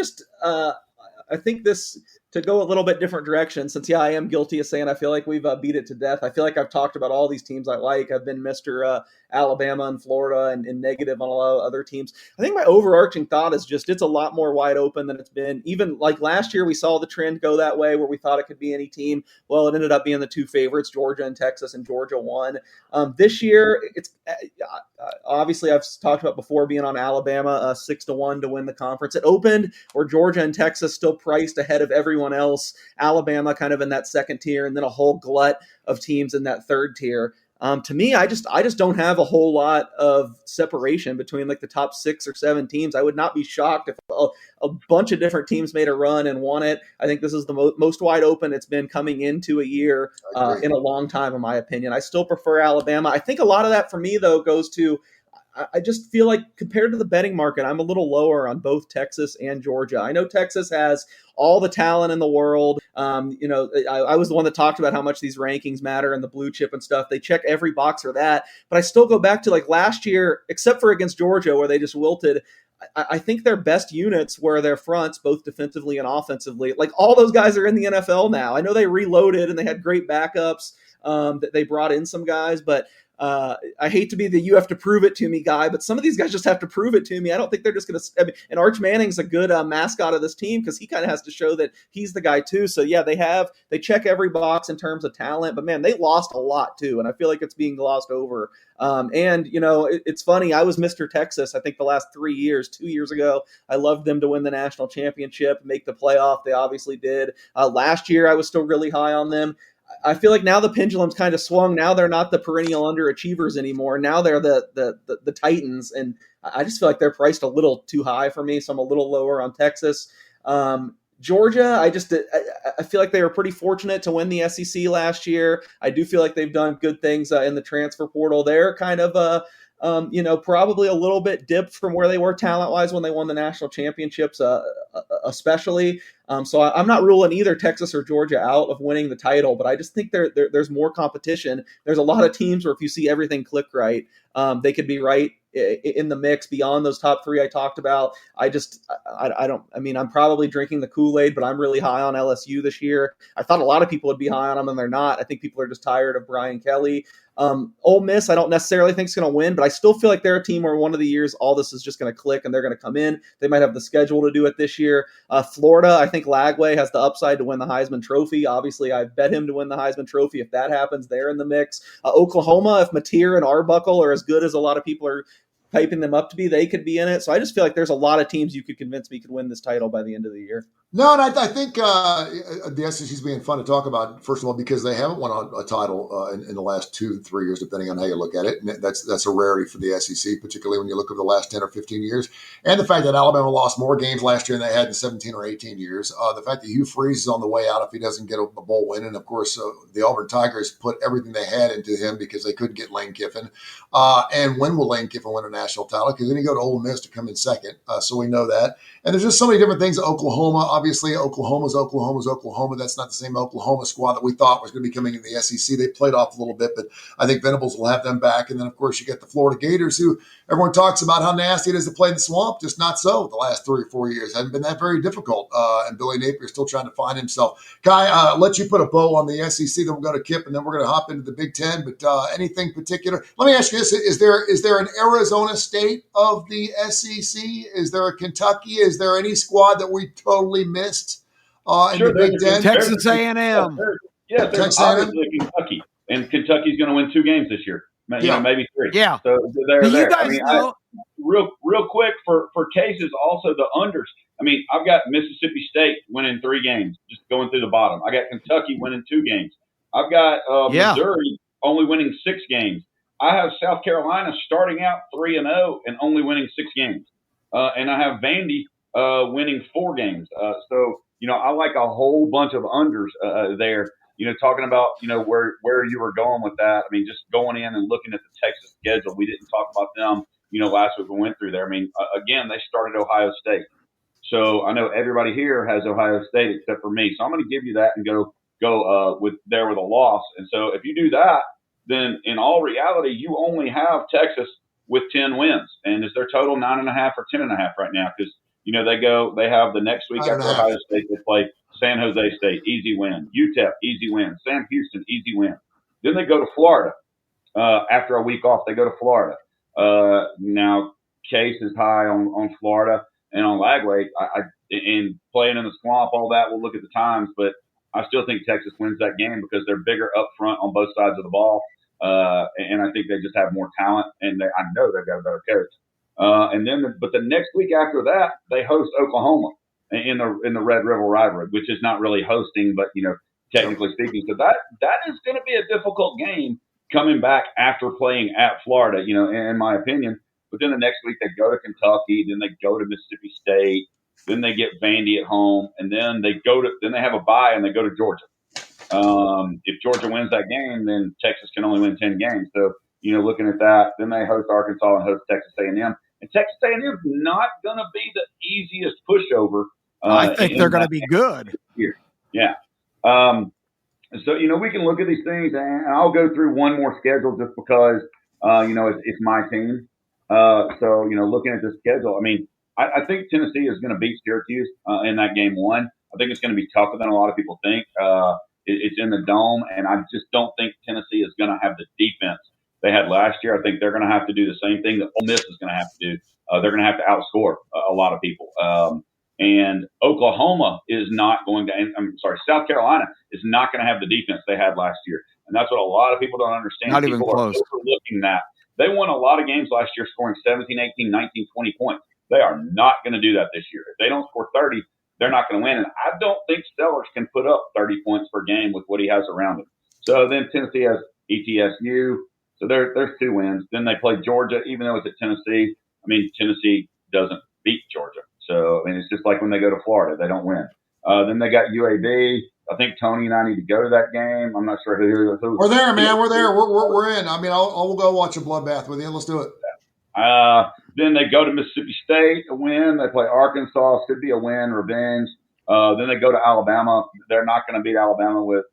think this to go a little bit different direction since, I am guilty of saying I feel like we've beat it to death. I feel like I've talked about all these teams I like. I've been Mr. Alabama and Florida and negative on a lot of other teams. I think my overarching thought is just it's a lot more wide open than it's been. Even like last year, we saw the trend go that way where we thought it could be any team. Well, it ended up being the 2 favorites, Georgia and Texas, and Georgia won. This year, it's obviously I've talked about before being on Alabama 6-1 to win the conference. It opened where Georgia and Texas still priced ahead of everyone else. Alabama kind of in that second tier, and then a whole glut of teams in that third tier. To me, I just don't have a whole lot of separation between like the top 6 or 7 teams. I would not be shocked if a bunch of different teams made a run and won it. I think this is the most wide open it's been coming into a year in a long time, in my opinion. I still prefer Alabama. I think a lot of that for me, though, goes to I just feel like compared to the betting market, I'm a little lower on both Texas and Georgia. I know Texas has all the talent in the world. I was the one that talked about how much these rankings matter and the blue chip and stuff. They check every box for that. But I still go back to like last year, except for against Georgia where they just wilted. I think their best units were their fronts, both defensively and offensively. Like all those guys are in the NFL now. I know they reloaded and they had great backups that they brought in some guys, but I hate to be the you have to prove it to me guy, but some of these guys just have to prove it to me. I don't think they're just going to. I mean, and Arch Manning's a good mascot of this team because he kind of has to show that he's the guy too. So yeah, they check every box in terms of talent, but man, they lost a lot too, and I feel like it's being glossed over. And it's funny. I was Mr. Texas. I think the last 3 years. 2 years ago, I loved them to win the national championship, make the playoff. They obviously did. Last year, I was still really high on them. I feel like now the pendulum's kind of swung. Now they're not the perennial underachievers anymore. Now they're the Titans, and I just feel like they're priced a little too high for me. So I'm a little lower on Texas. Georgia, I feel like they were pretty fortunate to win the SEC last year. I do feel like they've done good things in the transfer portal. They're kind of probably a little bit dipped from where they were talent-wise when they won the national championships, especially. So I'm not ruling either Texas or Georgia out of winning the title, but I just think there's more competition. There's a lot of teams where if you see everything click right, they could be right in the mix beyond those top three I talked about. I'm probably drinking the Kool-Aid, but I'm really high on LSU this year. I thought a lot of people would be high on them, and they're not. I think people are just tired of Brian Kelly. Ole Miss, I don't necessarily think is going to win, but I still feel like they're a team where one of the years all this is just going to click and they're going to come in. They might have the schedule to do it this year. Florida, I think Lagway has the upside to win the Heisman Trophy. Obviously, I bet him to win the Heisman Trophy. If that happens, they're in the mix. Oklahoma, if Mateer and Arbuckle are as good as a lot of people are hyping them up to be, they could be in it. So I just feel like there's a lot of teams you could convince me could win this title by the end of the year. No, and I think the SEC's being fun to talk about, first of all, because they haven't won a title in the last 2-3 years, depending on how you look at it. And that's a rarity for the SEC, particularly when you look over the last 10 or 15 years. And the fact that Alabama lost more games last year than they had in 17 or 18 years. The fact that Hugh Freeze is on the way out if he doesn't get a bowl win. And, of course, the Auburn Tigers put everything they had into him because they couldn't get Lane Kiffin. And when will Lane Kiffin win a national title? Because then you go to Ole Miss to come in second. So we know that. And there's just so many different things. Oklahoma, obviously, Oklahoma's Oklahoma. That's not the same Oklahoma squad that we thought was going to be coming in the SEC. They played off a little bit, but I think Venables will have them back. And then, of course, you get the Florida Gators, who everyone talks about how nasty it is to play in the swamp. Just not so the last 3 or 4 years. Hasn't been that very difficult. And Billy Napier's still trying to find himself. Kai, I'll let you put a bow on the SEC. Then we'll go to Kip, and then we're going to hop into the Big Ten. But anything particular? Let me ask you this. Is there an Arizona State of the SEC? Is there a Kentucky? Is there any squad that we totally missed in the Big Ten? Texas A&M. There's obviously Kentucky, and Kentucky's going to win 2 games this year. Maybe 3. Yeah. So they're there. You guys know. Real quick for cases, also the unders. I mean, I've got Mississippi State winning 3 games, just going through the bottom. I got Kentucky winning 2 games. I've got Missouri only winning 6 games. I have South Carolina starting out 3-0 and only winning 6 games. And I have Vandy winning 4 games. So, I like a whole bunch of unders there. Talking about, where you were going with that. I mean, just going in and looking at the Texas schedule. We didn't talk about them, last week we went through there. I mean, again, they started Ohio State. So I know everybody here has Ohio State except for me. So I'm going to give you that and go with a loss. And so if you do that, then in all reality, you only have Texas with 10 wins. And is their total 9.5 or 10.5 right now? Because, they have the next week after Ohio State, they play San Jose State, easy win. UTEP, easy win. Sam Houston, easy win. Then they go to Florida. After a week off, they go to Florida. Now, Case is high on Florida and on Lagway. And playing in the swamp, all that, we'll look at the times. But I still think Texas wins that game because they're bigger up front on both sides of the ball. And I think they just have more talent. And I know they've got a better coach. But the next week after that, they host Oklahoma in the Red River rivalry, which is not really hosting, but technically speaking. So that is going to be a difficult game coming back after playing at Florida, in my opinion. But then the next week they go to Kentucky, then they go to Mississippi State, then they get Vandy at home, and then they have a bye and they go to Georgia. If Georgia wins that game, then Texas can only win 10 games. So looking at that, then they host Arkansas and host Texas A&M. And Texas A&M is not going to be the easiest pushover. I think they're going to be good. Here. Yeah. So, we can look at these things, and I'll go through one more schedule just because, it's my team. So, looking at the schedule, I mean, I think Tennessee is going to beat Syracuse in that game 1. I think it's going to be tougher than a lot of people think. It's in the Dome, and I just don't think Tennessee is going to have the defense they had last year. I think they're going to have to do the same thing that Ole Miss is going to have to do. They're going to have to outscore a lot of people. And Oklahoma is not going to, I'm sorry, South Carolina is not going to have the defense they had last year. And that's what a lot of people don't understand. Not People even close. are overlooking that. They won a lot of games last year scoring 17, 18, 19, 20 points. They are not going to do that this year. If they don't score 30, they're not going to win. And I don't think Sellers can put up 30 points per game with what he has around him. So then Tennessee has ETSU. So there's 2 wins. Then they play Georgia, even though it's at Tennessee. I mean, Tennessee doesn't beat Georgia. So, I mean, it's just like when they go to Florida, they don't win. Then they got UAB. I think Tony and I need to go to that game. I'm not sure who. We're there, man. We're there. We're in. I mean, we'll go watch a bloodbath with you. Let's do it. Then they go to Mississippi State, a win. They play Arkansas, should be a win, revenge. Then they go to Alabama. They're not going to beat Alabama with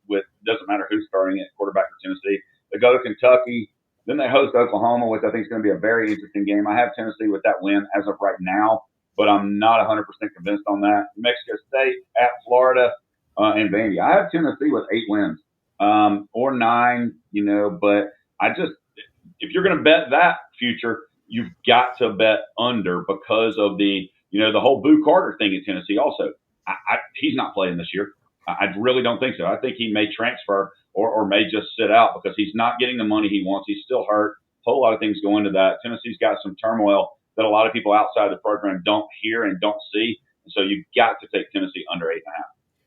doesn't matter who's starting at quarterback for Tennessee. They go to Kentucky. Then they host Oklahoma, which I think is going to be a very interesting game. I have Tennessee with that win as of right now, but I'm not 100% convinced on that. New Mexico State at Florida and Vandy. I have Tennessee with 8 wins or 9, but if you're going to bet that future, you've got to bet under because of the whole Boo Carter thing at Tennessee also. He's not playing this year. I really don't think so. I think he may transfer or may just sit out because he's not getting the money he wants. He's still hurt. A whole lot of things go into that. Tennessee's got some turmoil that a lot of people outside the program don't hear and don't see. And so you've got to take Tennessee under 8.5.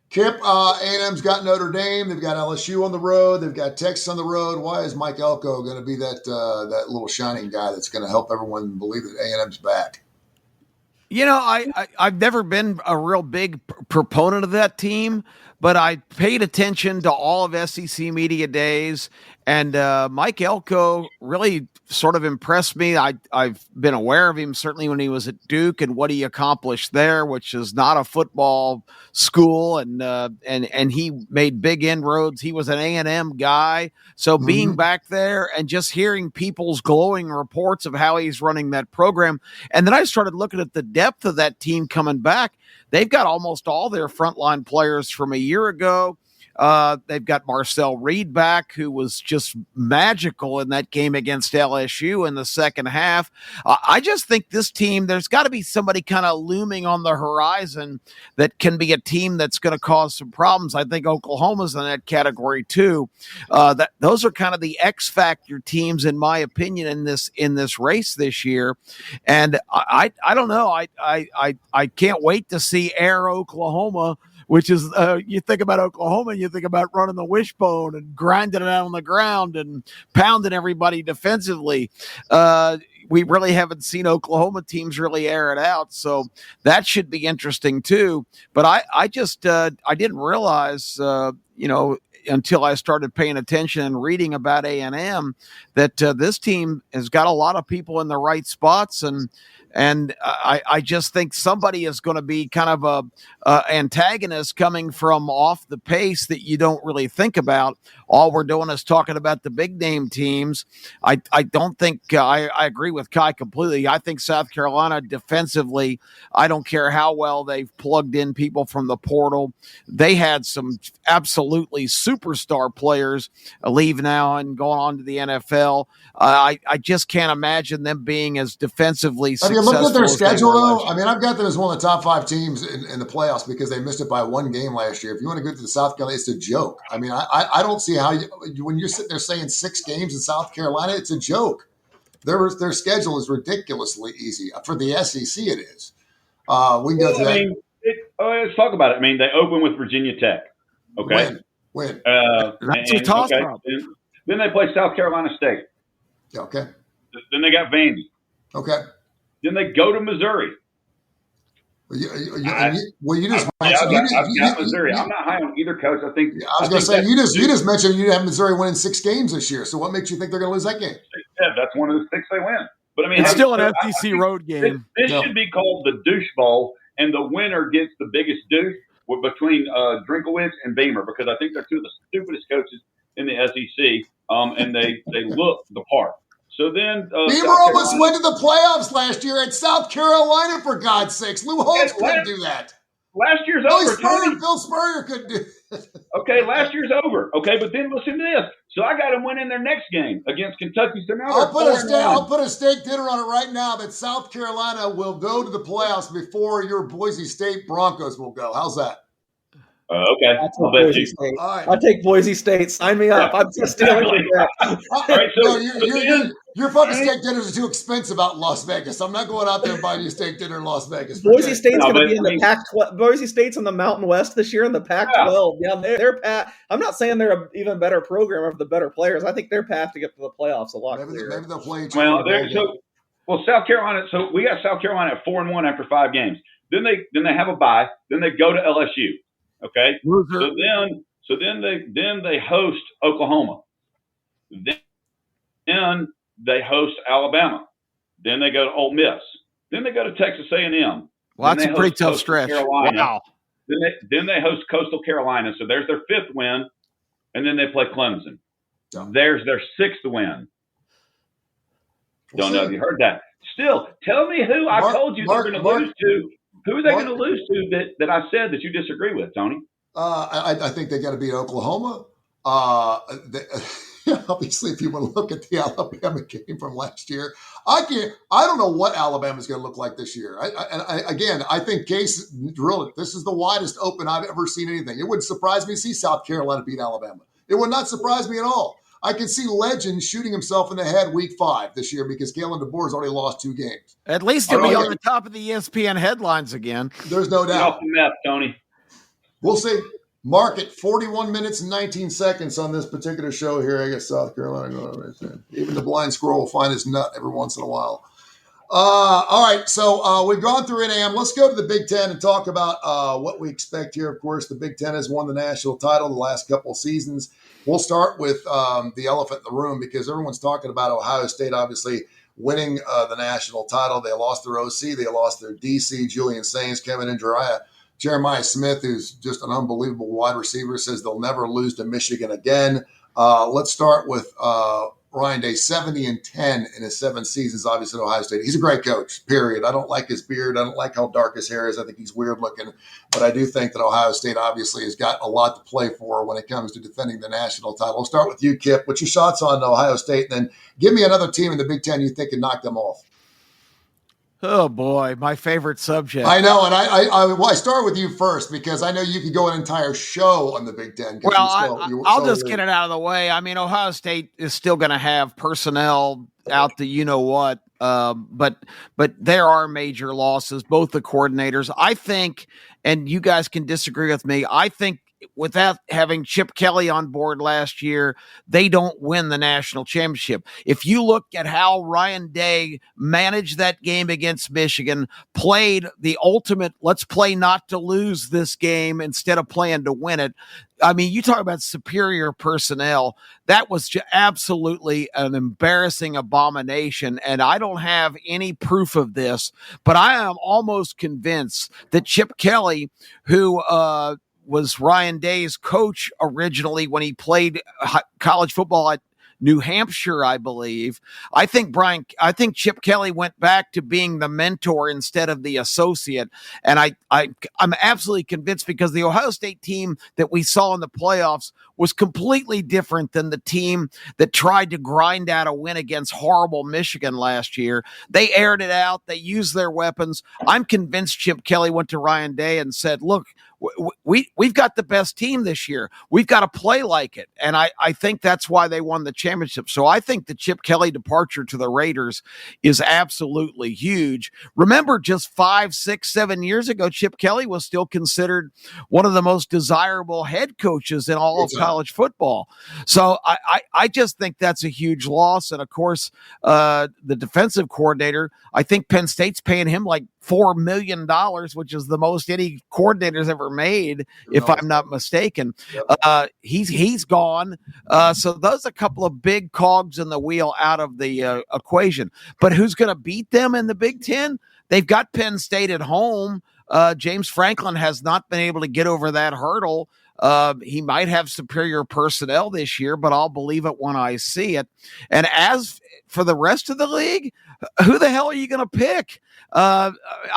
Kip, A&M's got Notre Dame. They've got LSU on the road. They've got Texas on the road. Why is Mike Elko going to be that little shining guy that's going to help everyone believe that A&M's back? I've never been a real big proponent of that team, but I paid attention to all of SEC Media Days, and Mike Elko really sort of impressed me. I've been aware of him certainly when he was at Duke and what he accomplished there, which is not a football school, and he made big inroads. He was an A&M guy, so being back there and just hearing people's glowing reports of how he's running that program, and then I started looking at the depth of that team coming back. They've got almost all their frontline players from a year ago. They've got Marcel Reed back, who was just magical in that game against LSU in the second half. I just think this team, there's got to be somebody kind of looming on the horizon that can be a team that's going to cause some problems. I think Oklahoma's in that category too. Those are kind of the X factor teams, in my opinion, in this race this year. And I don't know. I can't wait to see Air Oklahoma, which is you think about Oklahoma and you think about running the wishbone and grinding it out on the ground and pounding everybody defensively. We really haven't seen Oklahoma teams really air it out, so that should be interesting too. But I didn't realize, until I started paying attention and reading about A&M, that this team has got a lot of people in the right spots, and I just think somebody is going to be kind of a antagonist coming from off the pace that you don't really think about. All we're doing is talking about the big name teams. I don't think I agree with Kai completely. I think South Carolina defensively, I don't care how well they've plugged in people from the portal. They had some absolutely superstar players leave now and going on to the NFL. I just can't imagine them being as defensively successful. Have you looked at their schedule, though? I mean, I've got them as one of the top 5 teams in the playoffs because they missed it by 1 game last year. If you want to go to the South Carolina, it's a joke. I mean, I don't see how when you're sitting there saying 6 games in South Carolina, it's a joke. Their schedule is ridiculously easy. For the SEC, it is. We can go to that. Let's talk about it. I mean, they open with Virginia Tech. Okay. Win. That's a toss problem. Then they play South Carolina State. Okay. Then they got Vandy. Okay. Then they go to Missouri. You just mentioned Missouri. I'm not high on either coach. I was going to say you just mentioned you have Missouri winning 6 games this year. So what makes you think they're going to lose that game? Yeah, that's one of the 6 they win. But I mean, it's still an SEC road game. This should be called the douche bowl, and the winner gets the biggest douche between Drinkowitz and Beamer, because I think they're 2 of the stupidest coaches in the SEC, and they look the part. So then Beamer almost went to the playoffs last year at South Carolina, for God's sakes. Lou Holtz couldn't do that. Last year's over. Phil Spurrier couldn't do it. Okay, last year's over. Okay, but then listen to this. So I got them winning their next game against Kentucky. So now I'll they're put a steak dinner on it right now that South Carolina will go to the playoffs before your Boise State Broncos will go. How's that? Okay, I'll bet you. State. All right. I'll take Boise State. Sign me up. I'm just stealing your bet. All right, so your fucking steak dinners are too expensive out in Las Vegas. I'm not going out there and buying you steak dinner in Las Vegas. Boise State's going to be in the Pac-12. Boise State's in the Mountain West this year in the Pac-12. Yeah, they're I'm not saying they're an even better program of the better players. I think their path to get to the playoffs a lot clearer. Maybe they'll play each other. Well, South Carolina. So we got South Carolina at 4-1 after 5 games. Then they have a bye. Then they go to LSU. Okay. So then they host Oklahoma. Then they host Alabama. Then they go to Ole Miss. Then they go to Texas A&M. Well, that's a pretty tough stretch. Wow. Then they host Coastal Carolina. So there's their 5th win, and then they play Clemson. There's their 6th win. Don't know if you heard that. Still, tell me who I told you they're going to lose to. Who are they going to lose to that I said that you disagree with, Tony? I think they got to beat Oklahoma. Obviously, if you want to look at the Alabama game from last year, I don't know what Alabama's going to look like this year. I think Case drilled it. This is the widest open I've ever seen anything. It wouldn't surprise me to see South Carolina beat Alabama. It would not surprise me at all. I can see Legend shooting himself in the head week 5 this year because Kalen DeBoer's already lost 2 games. At least he'll be on the top of the ESPN headlines again. There's no doubt. Get off the meth, Tony. We'll see. Mark it 41 minutes and 19 seconds on this particular show here. I guess South Carolina going right there. Even the blind squirrel will find his nut every once in a while. All right, so we've gone through NAM. Let's go to the Big Ten and talk about what we expect here. Of course, the Big Ten has won the national title the last couple of seasons. We'll start with the elephant in the room because everyone's talking about Ohio State obviously winning the national title. They lost their OC. They lost their DC, Julian Sainz, Kevin Indraya. Jeremiah Smith, who's just an unbelievable wide receiver, says they'll never lose to Michigan again. Let's start with Ryan Day, 70-10 in his 7 seasons, obviously, at Ohio State. He's a great coach, period. I don't like his beard. I don't like how dark his hair is. I think he's weird looking. But I do think that Ohio State obviously has got a lot to play for when it comes to defending the national title. We'll start with you, Kip. What's your shots on Ohio State? And then give me another team in the Big Ten you think can knock them off. Oh, boy, my favorite subject. I know, and I start with you first because I know you could go an entire show on the Big Ten. Well, I'll just get it out of the way. I mean, Ohio State is still going to have personnel out the you-know-what, but there are major losses, both the coordinators. I think, and you guys can disagree with me, I think without having Chip Kelly on board last year, they don't win the national championship. If you look at how Ryan Day managed that game against Michigan, played the ultimate, let's play not to lose this game instead of playing to win it. I mean, you talk about superior personnel. That was absolutely an embarrassing abomination, and I don't have any proof of this, but I am almost convinced that Chip Kelly, who was Ryan Day's coach originally when he played college football at New Hampshire, I believe. I think Chip Kelly went back to being the mentor instead of the associate. And I'm absolutely convinced because the Ohio State team that we saw in the playoffs was completely different than the team that tried to grind out a win against horrible Michigan last year. They aired it out. They used their weapons. I'm convinced Chip Kelly went to Ryan Day and said, look, we've got the best team this year. We've got to play like it. And I think that's why they won the championship. So I think the Chip Kelly departure to the Raiders is absolutely huge. Remember, just 5, 6, 7 years ago, Chip Kelly was still considered one of the most desirable head coaches in all of college football. So I just think that's a huge loss. And of course, the defensive coordinator, I think Penn State's paying him like $4 million, which is the most any coordinator's ever made, if I'm not mistaken. Yep. He's gone. So those are a couple of big cogs in the wheel out of the equation. But who's going to beat them in the Big Ten? They've got Penn State at home. James Franklin has not been able to get over that hurdle. He might have superior personnel this year, but I'll believe it when I see it. And as for the rest of the league, who the hell are you going to pick? I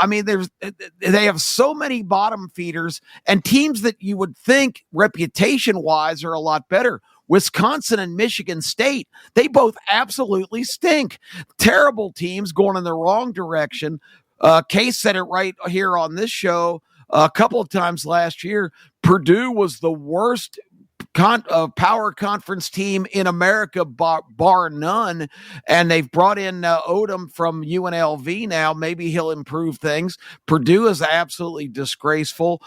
mean, they have so many bottom feeders and teams that you would think reputation wise are a lot better. Wisconsin and Michigan State, they both absolutely stink. Terrible teams going in the wrong direction. Case said it right here on this show a couple of times last year. Purdue was the worst power conference team in America, bar none. And they've brought in Odom from UNLV now. Maybe he'll improve things. Purdue is absolutely disgraceful.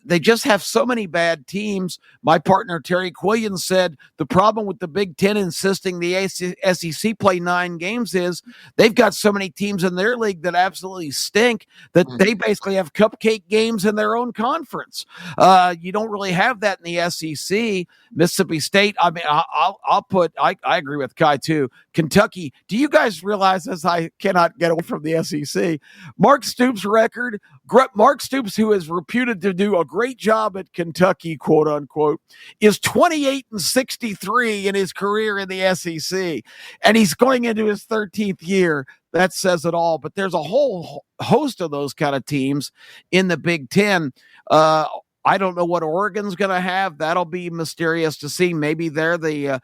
They just have so many bad teams. My partner, Terry Quillian, said the problem with the Big Ten insisting the SEC play 9 games is they've got so many teams in their league that absolutely stink that they basically have cupcake games in their own conference. You don't really have that in the SEC. Mississippi State, I mean, I agree with Kai too. Kentucky, do you guys realize this? I cannot get away from the SEC. Mark Stoops' record, Mark Stoops, who is reputed to do a great job at Kentucky, quote unquote, is 28-63 in his career in the SEC. And he's going into his 13th year. That says it all. But there's a whole host of those kind of teams in the Big Ten. I don't know what Oregon's going to have. That'll be mysterious to see. Maybe they're the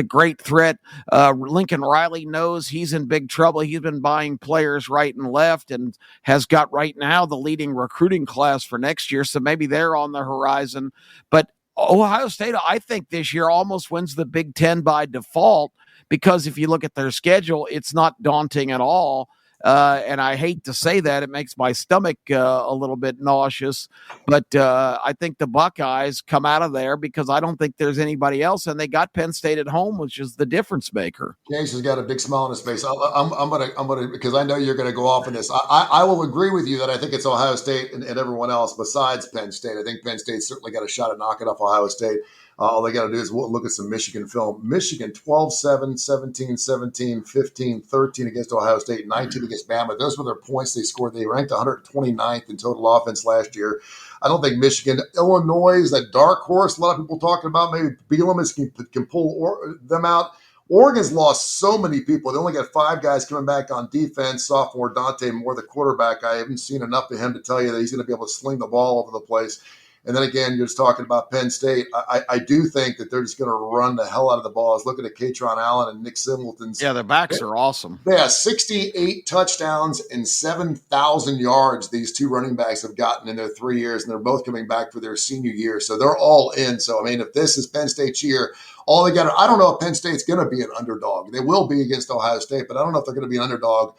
great threat. Lincoln Riley knows he's in big trouble. He's been buying players right and left and has got right now the leading recruiting class for next year. So maybe they're on the horizon. But Ohio State, I think this year almost wins the Big Ten by default because if you look at their schedule, it's not daunting at all. And I hate to say that. It makes my stomach a little bit nauseous. But I think the Buckeyes come out of there because I don't think there's anybody else. And they got Penn State at home, which is the difference maker. Case has got a big smile on his face. I'm gonna because I know you're gonna go off on this. I will agree with you that I think it's Ohio State and everyone else besides Penn State. I think Penn State certainly got a shot at knocking off Ohio State. All they got to do is look at some Michigan film. Michigan 12-7, 17-17, 15-13 against Ohio State, 19 against Bama. Those were their points they scored. They ranked 129th in total offense last year. I don't think Michigan, Illinois is that dark horse. A lot of people talking about maybe Bielema can pull them out. Oregon's lost so many people. They only got 5 guys coming back on defense. Sophomore Dante Moore, the quarterback. I haven't seen enough of him to tell you that he's going to be able to sling the ball over the place. And then again, you're just talking about Penn State. I do think that they're just going to run the hell out of the ball. I was looking at Katron Allen and Nick Singleton's. Yeah, their backs are awesome. Yeah, 68 touchdowns and 7,000 yards these 2 running backs have gotten in their 3 years, and they're both coming back for their senior year. So they're all in. So, I mean, if this is Penn State's year, all they got to – I don't know if Penn State's going to be an underdog. They will be against Ohio State, but I don't know if they're going to be an underdog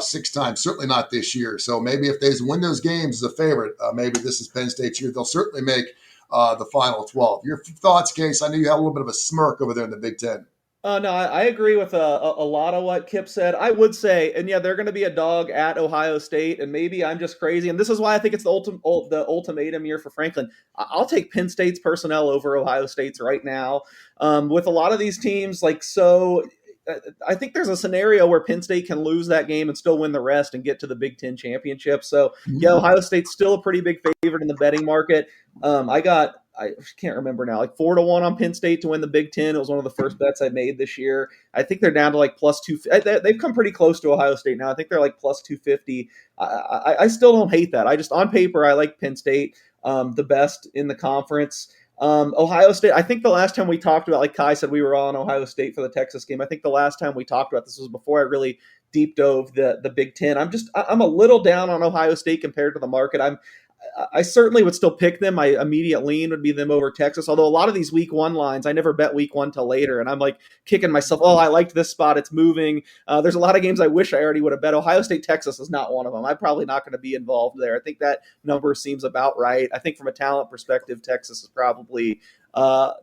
6 times, certainly not this year. So maybe if they win those games as a favorite, maybe this is Penn State's year. They'll certainly make the Final 12. Your thoughts, Case? I know you had a little bit of a smirk over there in the Big Ten. No, I agree with a lot of what Kip said. I would say, and yeah, they're going to be a dog at Ohio State, and maybe I'm just crazy. And this is why I think it's the ultimatum year for Franklin. I'll take Penn State's personnel over Ohio State's right now. With a lot of these teams, I think there's a scenario where Penn State can lose that game and still win the rest and get to the Big Ten championship. So, yeah, Ohio State's still a pretty big favorite in the betting market. I can't remember now, 4-1 on Penn State to win the Big Ten. It was one of the first bets I made this year. I think they're down to +2. They've come pretty close to Ohio State now. I think they're +250. I still don't hate that. I just, on paper, I like Penn State the best in the conference. Ohio State, I think the last time we talked about, like Kai said, we were on Ohio State for the Texas game. I think the last time we talked about this was before I really deep dove the Big Ten. I'm a little down on Ohio State compared to the market. I certainly would still pick them. My immediate lean would be them over Texas. Although a lot of these week 1 lines, I never bet week 1 till later. And I'm like kicking myself. Oh, I liked this spot. It's moving. There's a lot of games I wish I already would have bet. Ohio State, Texas is not one of them. I'm probably not going to be involved there. I think that number seems about right. I think from a talent perspective, Texas is probably a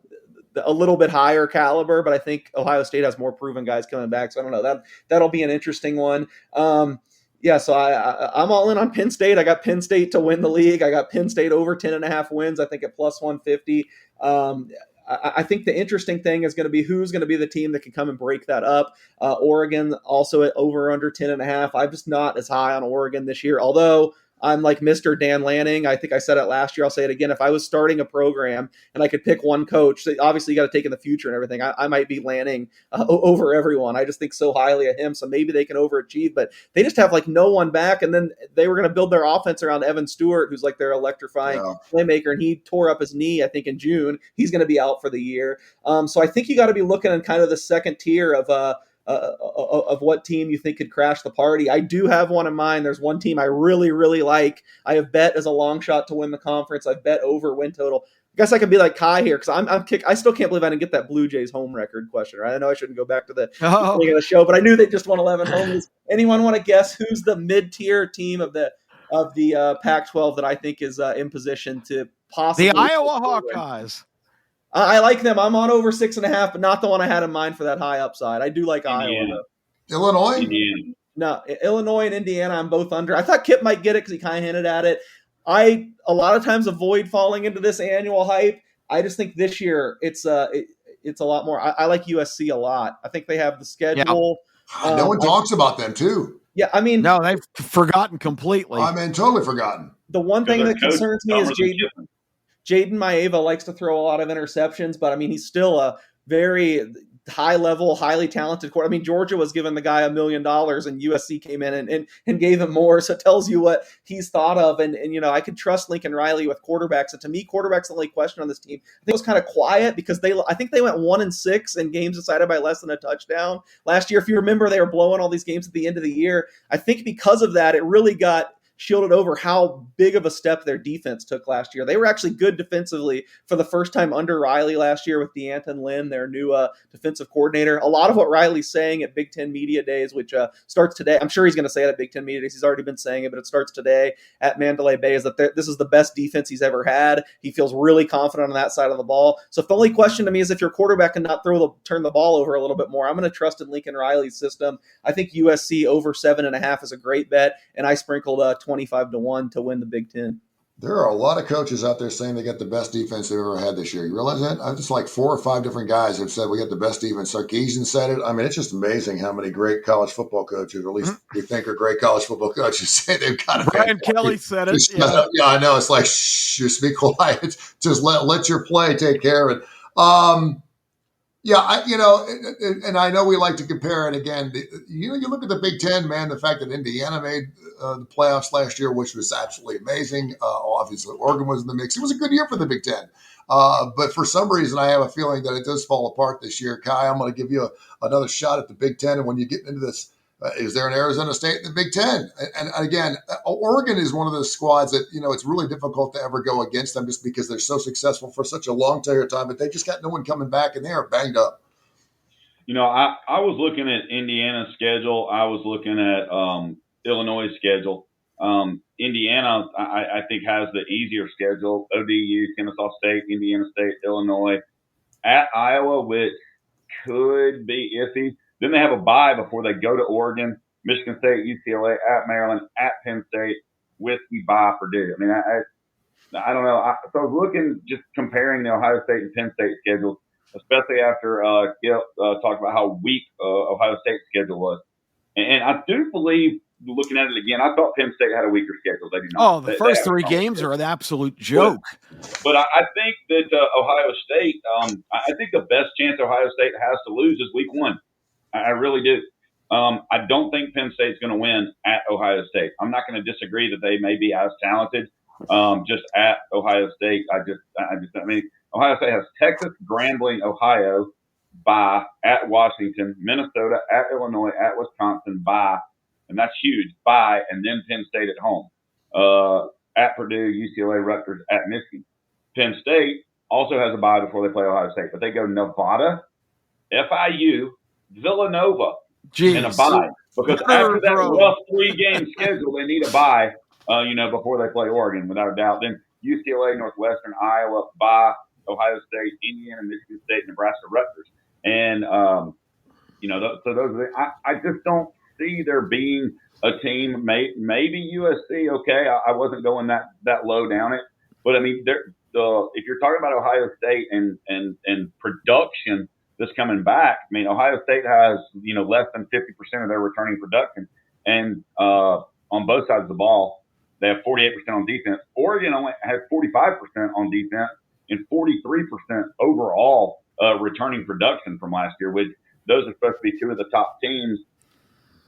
little bit higher caliber, but I think Ohio State has more proven guys coming back. So I don't know. That'll be an interesting one. Yeah, so I'm all in on Penn State. I got Penn State to win the league. I got Penn State over 10.5 wins. I think at +150. I think the interesting thing is going to be who's going to be the team that can come and break that up. Oregon also at over under 10.5. I'm just not as high on Oregon this year, although I'm like Mr. Dan Lanning. I think I said it last year. I'll say it again. If I was starting a program and I could pick one coach, obviously you got to take in the future and everything. I might be Lanning over everyone. I just think so highly of him. So maybe they can overachieve, but they just have like no one back. And then they were going to build their offense around Evan Stewart, who's like their electrifying playmaker. And he tore up his knee, I think, in June. He's going to be out for the year. So I think you got to be looking at kind of the second tier of what team you think could crash the party. I do have one in mind. There's one team I really, really like. I have bet as a long shot to win the conference. I've bet over win total. I guess I can be like Kai here because I still can't believe I didn't get that Blue Jays home record question, right? I know I shouldn't go back to the beginning of the show, but I knew they just won 11 homers. Anyone want to guess who's the mid-tier team of the Pac-12 that I think is in position to possibly the Iowa Hawkeyes? I like them. I'm on over 6.5, but not the one I had in mind for that high upside. I do like Indiana. Iowa, though. Illinois? Indiana. No, Illinois and Indiana, I'm both under. I thought Kip might get it because he kind of hinted at it. I a lot of times avoid falling into this annual hype. I just think this year it's a lot more. I like USC a lot. I think they have the schedule. Yeah. No one talks about them too. Yeah, I mean, no, they've forgotten completely. I mean, totally forgotten. The one thing that concerns me is Jaden Maeva likes to throw a lot of interceptions, but I mean, he's still a very high level, highly talented quarterback. I mean, Georgia was giving the guy $1 million and USC came in and gave him more. So it tells you what he's thought of. And I could trust Lincoln Riley with quarterbacks. And to me, quarterback's the only question on this team. I think it was kind of quiet because I think they went 1-6 in games decided by less than a touchdown last year. If you remember, they were blowing all these games at the end of the year. I think because of that, it really got shielded over how big of a step their defense took last year. They were actually good defensively for the first time under Riley last year with DeAnton Lynn, their new defensive coordinator. A lot of what Riley's saying at Big Ten Media Days, which starts today, I'm sure he's going to say it at Big Ten Media Days. He's already been saying it, but it starts today at Mandalay Bay, is that this is the best defense he's ever had. He feels really confident on that side of the ball. So if the only question to me is if your quarterback cannot turn the ball over a little bit more, I'm going to trust in Lincoln Riley's system. I think USC over 7.5 is a great bet, and I sprinkled 25-1 to win the Big Ten. There are a lot of coaches out there saying they got the best defense they've ever had this year. You realize that? I've just like 4 or 5 different guys have said we got the best defense. Sarkisian said it. I mean, it's just amazing how many great college football coaches, or at least we think are great college football coaches, say they've got it. Brian Kelly said it. Yeah, I know. It's like, shh, just be quiet. Just let your play take care of it. Yeah, and I know we like to compare it again. You look at the Big Ten, man, the fact that Indiana made the playoffs last year, which was absolutely amazing. Obviously, Oregon was in the mix. It was a good year for the Big Ten. But for some reason, I have a feeling that it does fall apart this year. Kai, I'm going to give you another shot at the Big Ten. And when you get into this, is there an Arizona State in the Big Ten? And again, Oregon is one of those squads that, it's really difficult to ever go against them just because they're so successful for such a long period of time, but they just got no one coming back and they are banged up. I was looking at Indiana's schedule. I was looking at Illinois' schedule. Indiana, I think, has the easier schedule. ODU, Kennesaw State, Indiana State, Illinois. At Iowa, which could be iffy. Then they have a bye before they go to Oregon, Michigan State, UCLA, at Maryland, at Penn State, with the bye for Purdue. I mean, I don't know. So I was looking, just comparing the Ohio State and Penn State schedules, especially after Kip talked about how weak Ohio State's schedule was. And I do believe, looking at it again, I thought Penn State had a weaker schedule. They do not. Oh, the first 3 games are an absolute joke. But I think that Ohio State, I think the best chance Ohio State has to lose is week 1. I really do. I don't think Penn State's going to win at Ohio State. I'm not going to disagree that they may be as talented just at Ohio State. I mean, Ohio State has Texas, Grambling, Ohio, bye, at Washington, Minnesota, at Illinois, at Wisconsin, bye, and that's huge, bye, and then Penn State at home. At Purdue, UCLA, Rutgers, at Michigan. Penn State also has a bye before they play Ohio State, but they go Nevada, FIU, Villanova, and a bye. Because after that rough 3-game schedule, they need a bye, before they play Oregon, without a doubt. Then UCLA, Northwestern, Iowa, bye, Ohio State, Indiana, Michigan State, Nebraska, Rutgers. And, so those are I just don't see there being a team, maybe USC, okay, I wasn't going that low down it. But, I mean, if you're talking about Ohio State and production that's coming back, I mean, Ohio State has, less than 50% of their returning production. And on both sides of the ball, They have 48% on defense. Oregon only has 45% on defense and 43% overall returning production from last year, which those are supposed to be two of the top teams.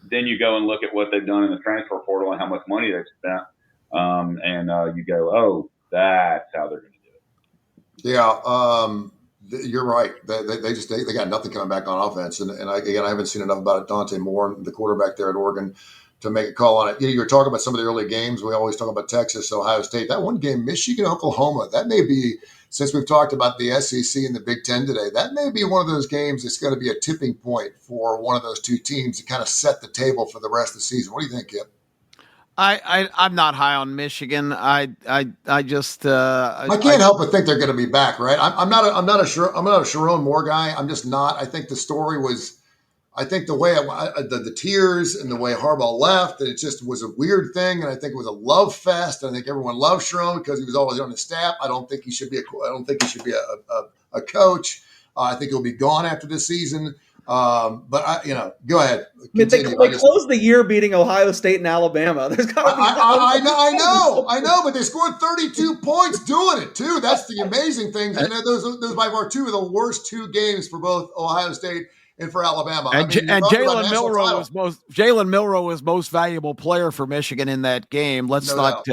Then you go and look at what they've done in the transfer portal and how much money they've spent. And you go, oh, that's how they're going to do it. Yeah, you're right. They got nothing coming back on offense. And I haven't seen enough about it. Dante Moore, the quarterback there at Oregon, to make a call on it. You were talking about some of the early games. We always talk about Texas, Ohio State. That one game, Michigan, Oklahoma, that may be, since we've talked about the SEC and the Big Ten today, that may be one of those games that's going to be a tipping point for one of those two teams to kind of set the table for the rest of the season. What do you think, Kip? I'm not high on Michigan. I can't help but think they're going to be back, right? I'm not a Sharon Moore guy. I'm just not. I think the story was, I think the way the tears and the way Harbaugh left, it just was a weird thing, and I think it was a love fest. I think everyone loved Sharon because he was always on the staff. I don't think he should be a coach. I think he'll be gone after this season. But go ahead. They closed the year beating Ohio State and Alabama. There's got to be. I know, but they scored 32 points doing it too. That's the amazing thing. And those by far two of the worst two games for both Ohio State and for Alabama. And Jalen Milroe was most valuable player for Michigan in that game. Let's not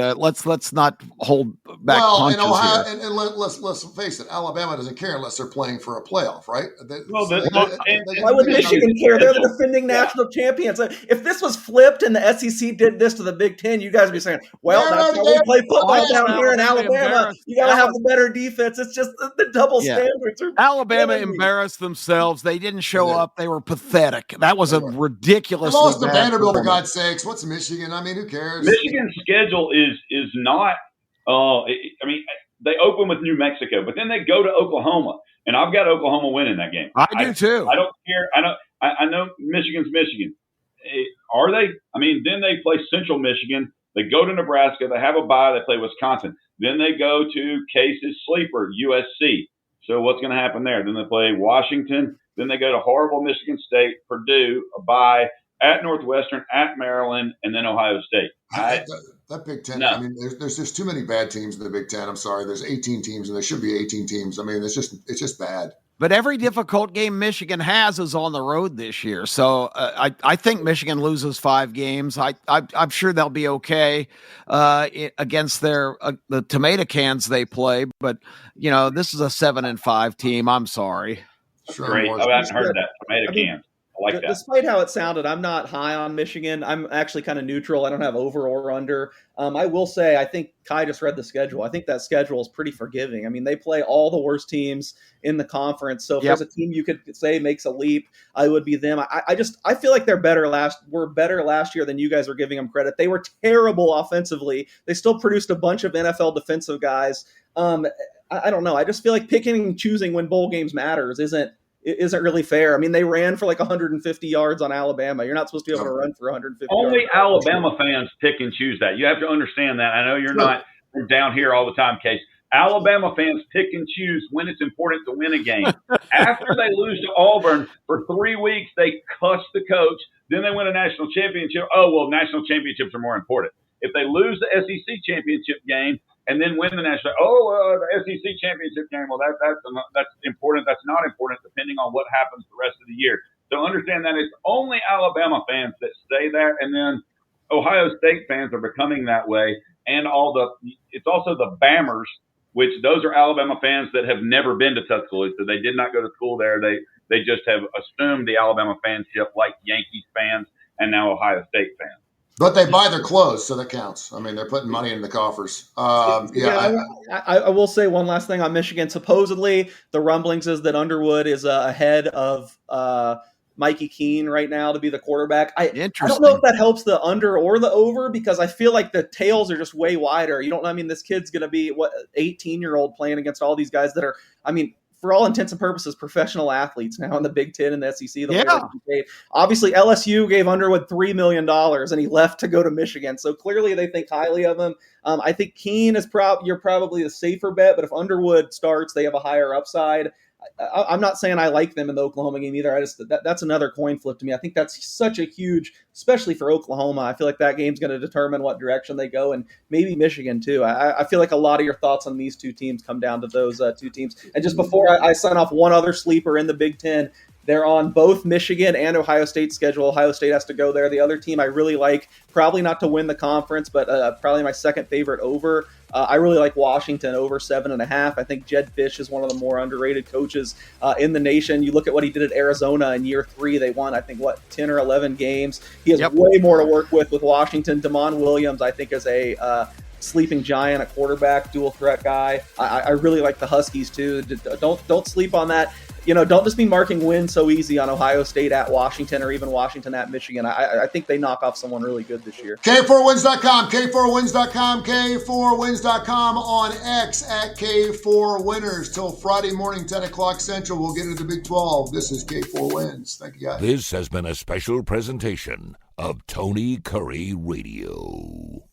hold back punches and Ohio, here. And let's face it, Alabama doesn't care unless they're playing for a playoff, right? Why would Michigan care? They're the defending national champions. If this was flipped and the SEC did this to the Big Ten, you guys would be saying, "Well, that's how we play football down here in Alabama. You got to have the better defense." It's just the double standards. Alabama embarrassed themselves. They didn't show up. They were pathetic. That was a ridiculous. Lost to Vanderbilt, for God's sakes. What's Michigan? I mean, who cares? Michigan's schedule is not. They open with New Mexico, but then they go to Oklahoma, and I've got Oklahoma winning that game. I do too. I don't care. I know Michigan's Michigan. Are they? Then they play Central Michigan. They go to Nebraska. They have a bye. They play Wisconsin. Then they go to Case's sleeper, USC. So what's going to happen there? Then they play Washington. Then they go to horrible Michigan State, Purdue, a bye, at Northwestern, at Maryland, and then Ohio State. That Big Ten, no. There's just too many bad teams in the Big Ten. I'm sorry. There's 18 teams, and there should be 18 teams. It's just bad. But every difficult game Michigan has is on the road this year. So I think Michigan loses 5 games. I'm sure they'll be okay against the tomato cans they play. But, this is a 7-5 team. I'm sorry. Sure. Great. I haven't heard that. Tomato cans. I like that. Despite how it sounded, I'm not high on Michigan. I'm actually kind of neutral. I don't have over or under. I will say, I think Kai just read the schedule. I think that schedule is pretty forgiving. They play all the worst teams in the conference. So if there's a team you could say makes a leap, I would be them. I feel like we're better last year than you guys were giving them credit. They were terrible offensively. They still produced a bunch of NFL defensive guys. I don't know. I just feel like picking and choosing when bowl games matters isn't really fair. They ran for like 150 yards on Alabama. You're not supposed to be able to run for 150 Only yards. Alabama fans pick and choose that. You have to understand that. I know you're not down here all the time, Case. Alabama fans pick and choose when it's important to win a game. After they lose to Auburn for 3 weeks, they cuss the coach. Then they win a national championship. Oh, well, national championships are more important. If they lose the SEC championship game and then win the national, the SEC championship game, well, that's important. That's not important, depending on what happens the rest of the year. So understand that it's only Alabama fans that say that, and then Ohio State fans are becoming that way, and it's also the Bammers, which those are Alabama fans that have never been to Tuscaloosa. They did not go to school there. They just have assumed the Alabama fanship, like Yankees fans and now Ohio State fans. But they buy their clothes, so that counts. They're putting money in the coffers. I will say one last thing on Michigan. Supposedly, the rumblings is that Underwood is ahead of Mikey Keene right now to be the quarterback. I don't know if that helps the under or the over, because I feel like the tails are just way wider. This kid's going to be 18-year-old playing against all these guys that are, for all intents and purposes, professional athletes now in the Big Ten and the SEC. Obviously, LSU gave Underwood $3 million, and he left to go to Michigan. So clearly they think highly of him. I think Keene is you're probably the safer bet, but if Underwood starts, they have a higher upside. I'm not saying I like them in the Oklahoma game either. That's another coin flip to me. I think that's such a huge, especially for Oklahoma. I feel like that game's going to determine what direction they go, and maybe Michigan too. I feel like a lot of your thoughts on these two teams come down to those two teams. And just before I sign off, one other sleeper in the Big Ten. They're on both Michigan and Ohio State's schedule. Ohio State has to go there. The other team I really like, probably not to win the conference, but probably my second favorite over. I really like Washington over 7.5. I think Jed Fish is one of the more underrated coaches in the nation. You look at what he did at Arizona in year 3. They won, I think, 10 or 11 games. He has way more to work with Washington. Damon Williams, I think, is a sleeping giant, a quarterback, dual threat guy. I really like the Huskies too. Don't sleep on that. Don't just be marking wins so easy on Ohio State at Washington or even Washington at Michigan. I think they knock off someone really good this year. K4Wins.com, K4Wins.com, K4Wins.com on X at K4Winners. Till Friday morning, 10 o'clock Central. We'll get into the Big 12. This is K4Wins. Thank you, guys. This has been a special presentation of Tony Curry Radio.